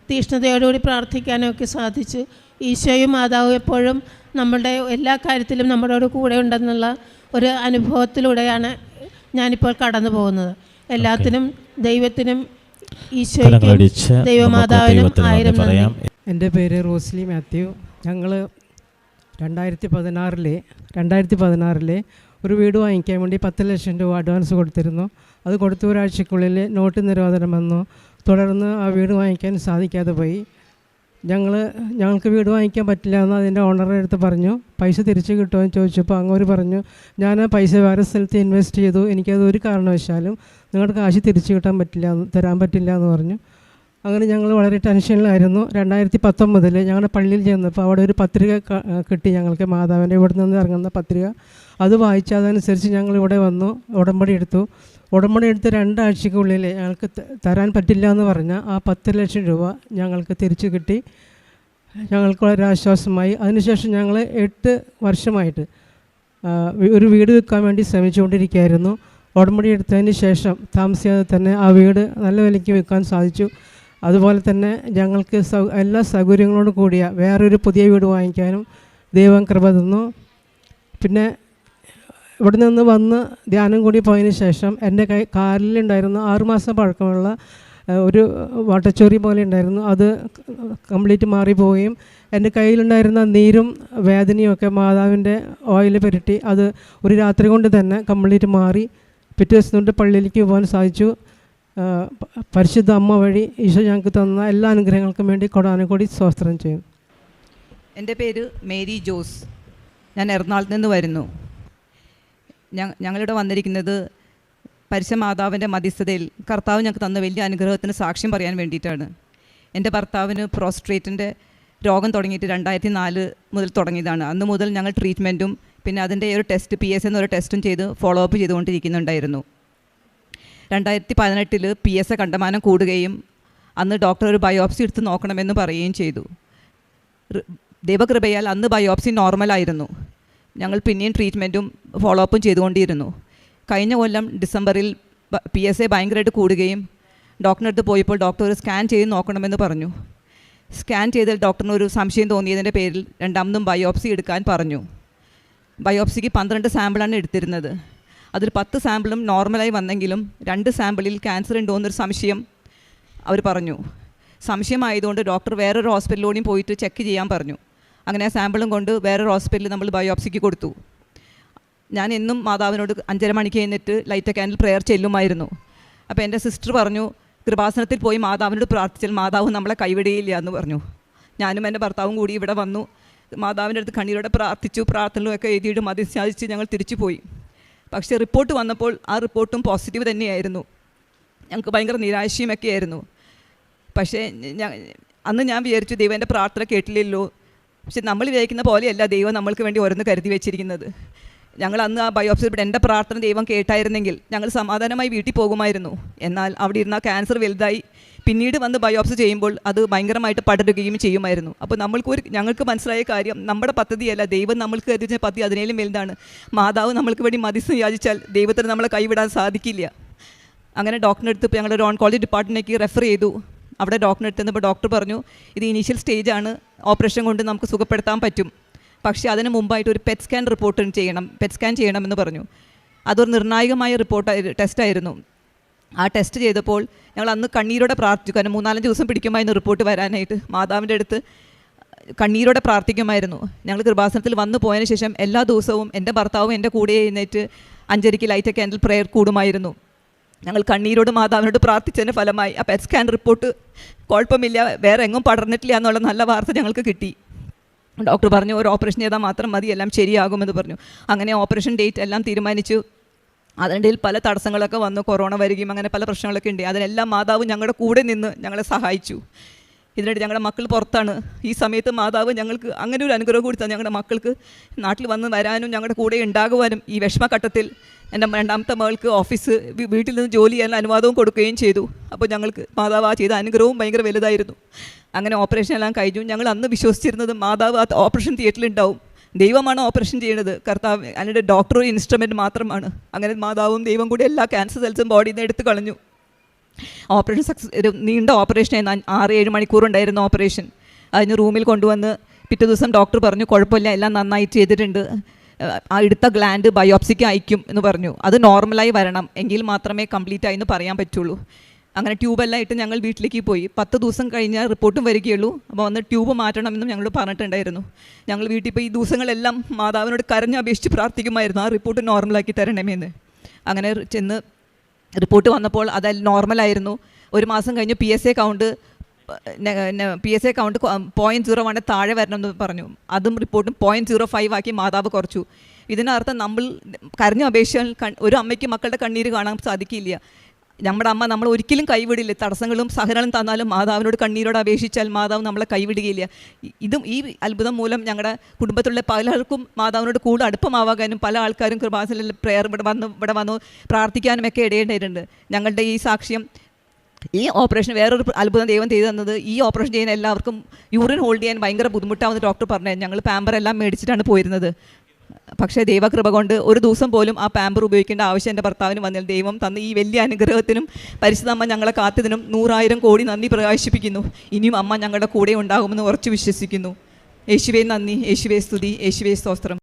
തീഷ്ണതയോടുകൂടി പ്രാർത്ഥിക്കാനും ഒക്കെ സാധിച്ചു. ഈശോയും മാതാവും എപ്പോഴും നമ്മളുടെ എല്ലാ കാര്യത്തിലും നമ്മളോട് കൂടെ ഉണ്ടെന്നുള്ള ഒരു അനുഭവത്തിലൂടെയാണ് ഞാനിപ്പോൾ കടന്നു പോകുന്നത്. എല്ലാത്തിനും ദൈവത്തിനും ഈശോയ്ക്കും ദൈവമാതാവിനും 1000 നന്ദി. എൻ്റെ പേര് റോസ്ലി മാത്യു. ഞങ്ങൾ 2016 ഒരു വീട് വാങ്ങിക്കാൻ വേണ്ടി 10 ലക്ഷം രൂപ അഡ്വാൻസ് കൊടുത്തിരുന്നു. അത് കൊടുത്ത ഒരാഴ്ചക്കുള്ളിൽ നോട്ട് നിരോധനം വന്നു. തുടർന്ന് ആ വീട് വാങ്ങിക്കാൻ സാധിക്കാതെ പോയി. ഞങ്ങൾക്ക് വീട് വാങ്ങിക്കാൻ പറ്റില്ല എന്ന് അതിൻ്റെ ഓണറുടെ അടുത്ത് പറഞ്ഞു. പൈസ തിരിച്ച് കിട്ടുമെന്ന് ചോദിച്ചപ്പോൾ അങ്ങോട്ട് പറഞ്ഞു, ഞാൻ ആ പൈസ വേറെ സ്ഥലത്ത് ഇൻവെസ്റ്റ് ചെയ്തു, എനിക്കത് ഒരു കാരണവശാലും നിങ്ങളുടെ കാശ് തിരിച്ച് തരാൻ പറ്റില്ല എന്ന് പറഞ്ഞു. അങ്ങനെ ഞങ്ങൾ വളരെ ടെൻഷനിലായിരുന്നു. 2019 ഞങ്ങളുടെ പള്ളിയിൽ ചെന്നപ്പോൾ അവിടെ ഒരു പത്രിക കിട്ടി ഞങ്ങൾക്ക്, മാതാവിൻ്റെ ഇവിടെ നിന്ന് ഇറങ്ങുന്ന പത്രിക. അത് വായിച്ച് അതനുസരിച്ച് ഞങ്ങളിവിടെ വന്നു, ഉടമ്പടി എടുത്തു. ഉടമ്പടി എടുത്ത് 2 ആഴ്ചയ്ക്കുള്ളിൽ ഞങ്ങൾക്ക് തരാൻ പറ്റില്ല എന്ന് പറഞ്ഞാൽ ആ 10 ലക്ഷം രൂപ ഞങ്ങൾക്ക് തിരിച്ചു കിട്ടി. ഞങ്ങൾക്ക് വളരെ ആശ്വാസമായി. അതിനുശേഷം ഞങ്ങൾ 8 വർഷമായിട്ട് ഒരു വീട് വെക്കാൻ വേണ്ടി ശ്രമിച്ചുകൊണ്ടിരിക്കുകയായിരുന്നു. ഉടമ്പടി എടുത്തതിന് ശേഷം താമസിയാതെ തന്നെ ആ വീട് നല്ല വിലയ്ക്ക് വെക്കാൻ സാധിച്ചു. അതുപോലെ തന്നെ ഞങ്ങൾക്ക് എല്ലാ സൗകര്യങ്ങളോടും കൂടിയ വേറൊരു പുതിയ വീട് വാങ്ങിക്കാനും ദൈവം കൃപ തന്നു. പിന്നെ ഇവിടെ നിന്ന് വന്ന് ധ്യാനം കൂടി പോയതിന് ശേഷം എൻ്റെ കാലിലുണ്ടായിരുന്ന 6 മാസം പഴക്കമുള്ള ഒരു വട്ടച്ചൊറി പോലെ ഉണ്ടായിരുന്നു. അത് കംപ്ലീറ്റ് മാറിപ്പോവുകയും എൻ്റെ കയ്യിലുണ്ടായിരുന്ന നീരും വേദനയും ഒക്കെ മാതാവിൻ്റെ ഓയിൽ പുരട്ടി അത് ഒരു രാത്രി കൊണ്ട് തന്നെ കംപ്ലീറ്റ് മാറി. പിറ്റേ ദിവസം തൊട്ട് പള്ളിയിലേക്ക് പോകാൻ സാധിച്ചു. പരിശുദ്ധ അമ്മ വഴി ഈശോ ഞങ്ങൾക്ക് തന്ന എല്ലാ അനുഗ്രഹങ്ങൾക്കും വേണ്ടി കൊടാനുകൂടി സ്തോത്രം ചെയ്യും. എൻ്റെ പേര് മേരി ജോസ്. ഞാൻ എറണാകുളത്ത് നിന്ന് വരുന്നു. ഞങ്ങളിവിടെ വന്നിരിക്കുന്നത് പരിശുദ്ധ മാതാവിൻ്റെ മധ്യസ്ഥതയിൽ കർത്താവ് ഞങ്ങൾക്ക് തന്ന വലിയ അനുഗ്രഹത്തിന് സാക്ഷ്യം പറയാൻ വേണ്ടിയിട്ടാണ്. എൻ്റെ ഭർത്താവിന് പ്രോസ്ട്രേറ്റിൻ്റെ രോഗം തുടങ്ങിയിട്ട് 2004 മുതൽ തുടങ്ങിയതാണ്. അന്ന് മുതൽ ഞങ്ങൾ ട്രീറ്റ്മെൻറ്റും പിന്നെ അതിൻ്റെ ഒരു ടെസ്റ്റ് PSA എന്നൊരു ടെസ്റ്റും ചെയ്ത് ഫോളോ അപ്പ് ചെയ്തുകൊണ്ടിരിക്കുന്നുണ്ടായിരുന്നു. 2018 PSA കണ്ടമാനം കൂടുകയും അന്ന് ഡോക്ടർ ഒരു ബയോപ്സി എടുത്ത് നോക്കണമെന്ന് പറയുകയും ചെയ്തു. ദൈവകൃപയാൽ അന്ന് ബയോപ്സി നോർമലായിരുന്നു. ഞങ്ങൾ പിന്നെയും ട്രീറ്റ്മെൻറ്റും ഫോളോ അപ്പും ചെയ്തുകൊണ്ടിരുന്നു. കഴിഞ്ഞ കൊല്ലം ഡിസംബറിൽ PSA ഭയങ്കരമായിട്ട് കൂടുകയും ഡോക്ടറിൻ്റെ അടുത്ത് പോയപ്പോൾ ഡോക്ടർ ഒരു സ്കാൻ ചെയ്ത് നോക്കണമെന്ന് പറഞ്ഞു. സ്കാൻ ചെയ്താൽ ഡോക്ടറിന് ഒരു സംശയം തോന്നിയതിൻ്റെ പേരിൽ രണ്ടാമതും ബയോപ്സി എടുക്കാൻ പറഞ്ഞു. ബയോപ്സിക്ക് 12 സാമ്പിളാണ് എടുത്തിരുന്നത്. അതിൽ 10 സാമ്പിളും നോർമലായി വന്നെങ്കിലും 2 സാമ്പിളിൽ ക്യാൻസർ ഉണ്ടോ എന്നൊരു സംശയം അവർ പറഞ്ഞു. സംശയമായതുകൊണ്ട് ഡോക്ടർ വേറൊരു ഹോസ്പിറ്റലിലൂടെയും പോയിട്ട് ചെക്ക് ചെയ്യാൻ പറഞ്ഞു. അങ്ങനെ ആ സാമ്പിളും കൊണ്ട് വേറൊരു ഹോസ്പിറ്റലിൽ നമ്മൾ ബയോപ്സിക്ക് കൊടുത്തു. ഞാൻ എന്നും മാതാവിനോട് 5:30 മണിക്ക് കഴിഞ്ഞിട്ട് ലൈറ്റ് ക്യാൻഡിൽ പ്രെയർ ചെല്ലുമായിരുന്നു. അപ്പോൾ എൻ്റെ സിസ്റ്റർ പറഞ്ഞു, കൃപാസനത്തിൽ പോയി മാതാവിനോട് പ്രാർത്ഥിച്ചാൽ മാതാവ് നമ്മളെ കൈവിടുകയില്ല എന്ന് പറഞ്ഞു. ഞാനും എൻ്റെ ഭർത്താവും കൂടി ഇവിടെ വന്നു. മാതാവിൻ്റെ അടുത്ത് കണ്ണീരോടെ പ്രാർത്ഥിച്ചു. പ്രാർത്ഥനകളൊക്കെ എഴുതിയിട്ട് മതിശാദിച്ച് ഞങ്ങൾ തിരിച്ചു പോയി. പക്ഷേ റിപ്പോർട്ട് വന്നപ്പോൾ ആ റിപ്പോർട്ടും പോസിറ്റീവ് തന്നെയായിരുന്നു. ഞങ്ങൾക്ക് ഭയങ്കര നിരാശയുമൊക്കെ ആയിരുന്നു. പക്ഷേ അന്ന് ഞാൻ വിചാരിച്ചു ദൈവം എൻ്റെ പ്രാർത്ഥന കേട്ടില്ലല്ലോ. പക്ഷെ നമ്മൾ വിചാരിക്കുന്ന പോലെയല്ല ദൈവം നമ്മൾക്ക് വേണ്ടി ഓരോന്ന് കരുതി വെച്ചിരിക്കുന്നത്. ഞങ്ങൾ അന്ന് ആ ബയോപ്സി എൻ്റെ പ്രാർത്ഥന ദൈവം കേട്ടായിരുന്നെങ്കിൽ ഞങ്ങൾ സമാധാനമായി വീട്ടിൽ പോകുമായിരുന്നു. എന്നാൽ അവിടെ ഇരുന്ന ക്യാൻസർ വലുതായി പിന്നീട് വന്ന് ബയോപ്സി ചെയ്യുമ്പോൾ അത് ഭയങ്കരമായിട്ട് പടരുകയും ചെയ്യുമായിരുന്നു. അപ്പോൾ ഞങ്ങൾക്ക് മനസ്സിലായ കാര്യം നമ്മുടെ പദ്ധതിയല്ല, ദൈവം നമ്മൾക്ക് കരുതിയ പദ്ധതി അതിനേലും വലുതാണ്. മാതാവ് നമ്മൾക്ക് വേണ്ടി മധ്യസ്ഥം യാചിച്ചാൽ ദൈവത്തിന് നമ്മളെ കൈവിടാൻ സാധിക്കില്ല. അങ്ങനെ ഡോക്ടറിൻ്റെ അടുത്ത് ഞങ്ങളൊരു ഓൺകോളജി ഡിപ്പാർട്ട്മെൻറ്റിലേക്ക് റെഫർ ചെയ്തു. അവിടെ ഡോക്ടറിൻ്റെ അടുത്ത് നിന്നപ്പോൾ ഡോക്ടർ പറഞ്ഞു, ഇത് ഇനീഷ്യൽ സ്റ്റേജാണ്, ഓപ്പറേഷൻ കൊണ്ട് നമുക്ക് സുഖപ്പെടുത്താൻ പറ്റും, പക്ഷേ അതിന് മുമ്പായിട്ട് ഒരു പെറ്റ് സ്കാൻ ചെയ്യണമെന്ന് പറഞ്ഞു. അതൊരു നിർണായകമായ ടെസ്റ്റായിരുന്നു. ആ ടെസ്റ്റ് ചെയ്തപ്പോൾ ഞങ്ങൾ അന്ന് കണ്ണീരോടെ പ്രാർത്ഥിച്ചു. കാരണം 3-4 ദിവസം പിടിക്കുമായിരുന്നു റിപ്പോർട്ട് വരാനായിട്ട്. മാതാവിൻ്റെ അടുത്ത് കണ്ണീരോടെ പ്രാർത്ഥിക്കുമായിരുന്നു. ഞങ്ങൾ കൃപാസനത്തിൽ വന്നു പോയതിന് ശേഷം എല്ലാ ദിവസവും എൻ്റെ ഭർത്താവും എൻ്റെ കൂടെ എഴുന്നേറ്റ് 5:30 ലൈറ്റ് ക്യാൻഡിൽ പ്രെയർ കൂടുമായിരുന്നു. ഞങ്ങൾ കണ്ണീരോട് മാതാവിനോട് പ്രാർത്ഥിച്ചതിൻ്റെ ഫലമായി ആ പെറ്റ് സ്കാൻ റിപ്പോർട്ട് കുഴപ്പമില്ല, വേറെ എങ്ങും പടർന്നിട്ടില്ല എന്നുള്ള നല്ല വാർത്ത ഞങ്ങൾക്ക് കിട്ടി. ഡോക്ടർ പറഞ്ഞു ഒരു ഓപ്പറേഷൻ ചെയ്താൽ മാത്രം മതി, എല്ലാം ശരിയാകുമെന്ന് പറഞ്ഞു. അങ്ങനെ ഓപ്പറേഷൻ ഡേറ്റ് എല്ലാം തീരുമാനിച്ചു. അതിനിടയിൽ പല തടസ്സങ്ങളൊക്കെ വന്നു, കൊറോണ വരികയും അങ്ങനെ പല പ്രശ്നങ്ങളൊക്കെ ഉണ്ട്. അതിനെല്ലാം മാതാവ് ഞങ്ങളുടെ കൂടെ നിന്ന് ഞങ്ങളെ സഹായിച്ചു. ഇതിനിടെ ഞങ്ങളുടെ മക്കൾ പുറത്താണ്. ഈ സമയത്ത് മാതാവ് ഞങ്ങൾക്ക് അങ്ങനെ ഒരു അനുഗ്രഹം കൊടുത്താൽ ഞങ്ങളുടെ മക്കൾക്ക് നാട്ടിൽ വന്ന് വരാനും ഞങ്ങളുടെ കൂടെ ഉണ്ടാകുവാനും ഈ വിഷമഘട്ടത്തിൽ എൻ്റെ രണ്ടാമത്തെ മകൾക്ക് വീട്ടിൽ നിന്ന് ജോലി ചെയ്യാൻ അനുവാദവും കൊടുക്കുകയും ചെയ്തു. അപ്പോൾ ഞങ്ങൾക്ക് മാതാവ് ആ ചെയ്ത അനുഗ്രഹവും ഭയങ്കര വലുതായിരുന്നു. അങ്ങനെ ഓപ്പറേഷൻ എല്ലാം കഴിഞ്ഞു. ഞങ്ങൾ അന്ന് വിശ്വസിച്ചിരുന്നത് മാതാവ് ആ ഓപ്പറേഷൻ തിയേറ്ററിൽ ഉണ്ടാവും, ദൈവമാണ് ഓപ്പറേഷൻ ചെയ്യുന്നത്, കർത്താവ് അതിൻ്റെ ഡോക്ടർ ഒരു ഇൻസ്ട്രുമെൻറ്റ് മാത്രമാണ്. അങ്ങനെ മാതാവും ദൈവം കൂടി എല്ലാ ക്യാൻസർ സെൽസും ബോഡിയിൽ നിന്ന് എടുത്തു കളഞ്ഞു. ഓപ്പറേഷൻ ഒരു നീണ്ട ഓപ്പറേഷൻ 6-7 മണിക്കൂറുണ്ടായിരുന്നു ഓപ്പറേഷൻ. അതിന് റൂമിൽ കൊണ്ടുവന്ന് പിറ്റേ ദിവസം ഡോക്ടർ പറഞ്ഞു കുഴപ്പമില്ല, എല്ലാം നന്നായി ചെയ്തിട്ടുണ്ട്, ആ എടുത്ത ഗ്ലാൻഡ് ബയോപ്സിക്ക് അയക്കും എന്ന് പറഞ്ഞു. അത് നോർമലായി വരണം, എങ്കിൽ മാത്രമേ കംപ്ലീറ്റ് ആയി എന്ന് പറയാൻ പറ്റുള്ളൂ. അങ്ങനെ ട്യൂബെല്ലാം ഇട്ട് ഞങ്ങൾ വീട്ടിലേക്ക് പോയി. 10 ദിവസം കഴിഞ്ഞാൽ റിപ്പോർട്ടും വരികയുള്ളൂ. അപ്പോൾ വന്ന് ട്യൂബ് മാറ്റണമെന്നും ഞങ്ങൾ പറഞ്ഞിട്ടുണ്ടായിരുന്നു. ഞങ്ങൾ വീട്ടിൽ പോയി ഈ ദിവസങ്ങളെല്ലാം മാതാവിനോട് കരഞ്ഞപേക്ഷിച്ച് പ്രാർത്ഥിക്കുമായിരുന്നു ആ റിപ്പോർട്ട് നോർമലാക്കി തരണമേന്ന്. അങ്ങനെ ചെന്ന് റിപ്പോർട്ട് വന്നപ്പോൾ അത് നോർമലായിരുന്നു. 1 മാസം കഴിഞ്ഞ് PSA കൗണ്ട് 0.01 താഴെ വരണമെന്ന് പറഞ്ഞു. അതും റിപ്പോർട്ടും 0.05 ആക്കി മാതാവ് കുറച്ചു. ഇതിനർത്ഥം നമ്മൾ കരഞ്ഞ അപേക്ഷിച്ചാൽ ഒരു അമ്മയ്ക്ക് മക്കളുടെ കണ്ണീര് കാണാൻ സാധിക്കില്ല. നമ്മുടെ അമ്മ നമ്മൾ ഒരിക്കലും കൈവിടില്ല. തടസ്സങ്ങളും സഹനങ്ങളും തന്നാലും മാതാവിനോട് കണ്ണീരോട് അപേക്ഷിച്ചാൽ മാതാവ് നമ്മളെ കൈവിടുകയില്ല. ഈ അത്ഭുതം മൂലം ഞങ്ങളുടെ കുടുംബത്തിലുള്ള പലർക്കും മാതാവിനോട് കൂടുതൽ അടുപ്പമാവാനും പല ആൾക്കാരും കൃപാസനിൽ പ്രയർ ഇവിടെ വന്നു പ്രാർത്ഥിക്കാനും ഒക്കെ ഇടയേണ്ടിയിട്ടുണ്ട്. ഞങ്ങളുടെ ഈ സാക്ഷ്യം, ഈ ഓപ്പറേഷൻ വേറൊരു അത്ഭുതം ദൈവം ചെയ്തു തന്നത്, ഈ ഓപ്പറേഷൻ ചെയ്യുന്ന എല്ലാവർക്കും യൂറിൻ ഹോൾഡ് ചെയ്യാൻ ഭയങ്കര ബുദ്ധിമുട്ടാവുന്ന ഡോക്ടർ പറഞ്ഞു. ഞങ്ങൾ പാമ്പറെല്ലാം മേടിച്ചിട്ടാണ് പോയിരുന്നത്. പക്ഷേ ദൈവകൃപ കൊണ്ട് ഒരു ദിവസം പോലും ആ പാമ്പർ ഉപയോഗിക്കേണ്ട ആവശ്യം എൻ്റെ ഭർത്താവിന് വന്നാൽ ദൈവം തന്ന ഈ വലിയ അനുഗ്രഹത്തിനും പരിശുദ്ധ അമ്മ ഞങ്ങളെ കാത്തതിനും 100,000 കോടി നന്ദി പ്രകാശിപ്പിക്കുന്നു. ഇനിയും അമ്മ ഞങ്ങളുടെ കൂടെ ഉണ്ടാകുമെന്ന് ഉറച്ചു വിശ്വസിക്കുന്നു. യേശുവേ നന്ദി, യേശുവേ സ്തുതി, യേശുവേ സ്തോത്രം.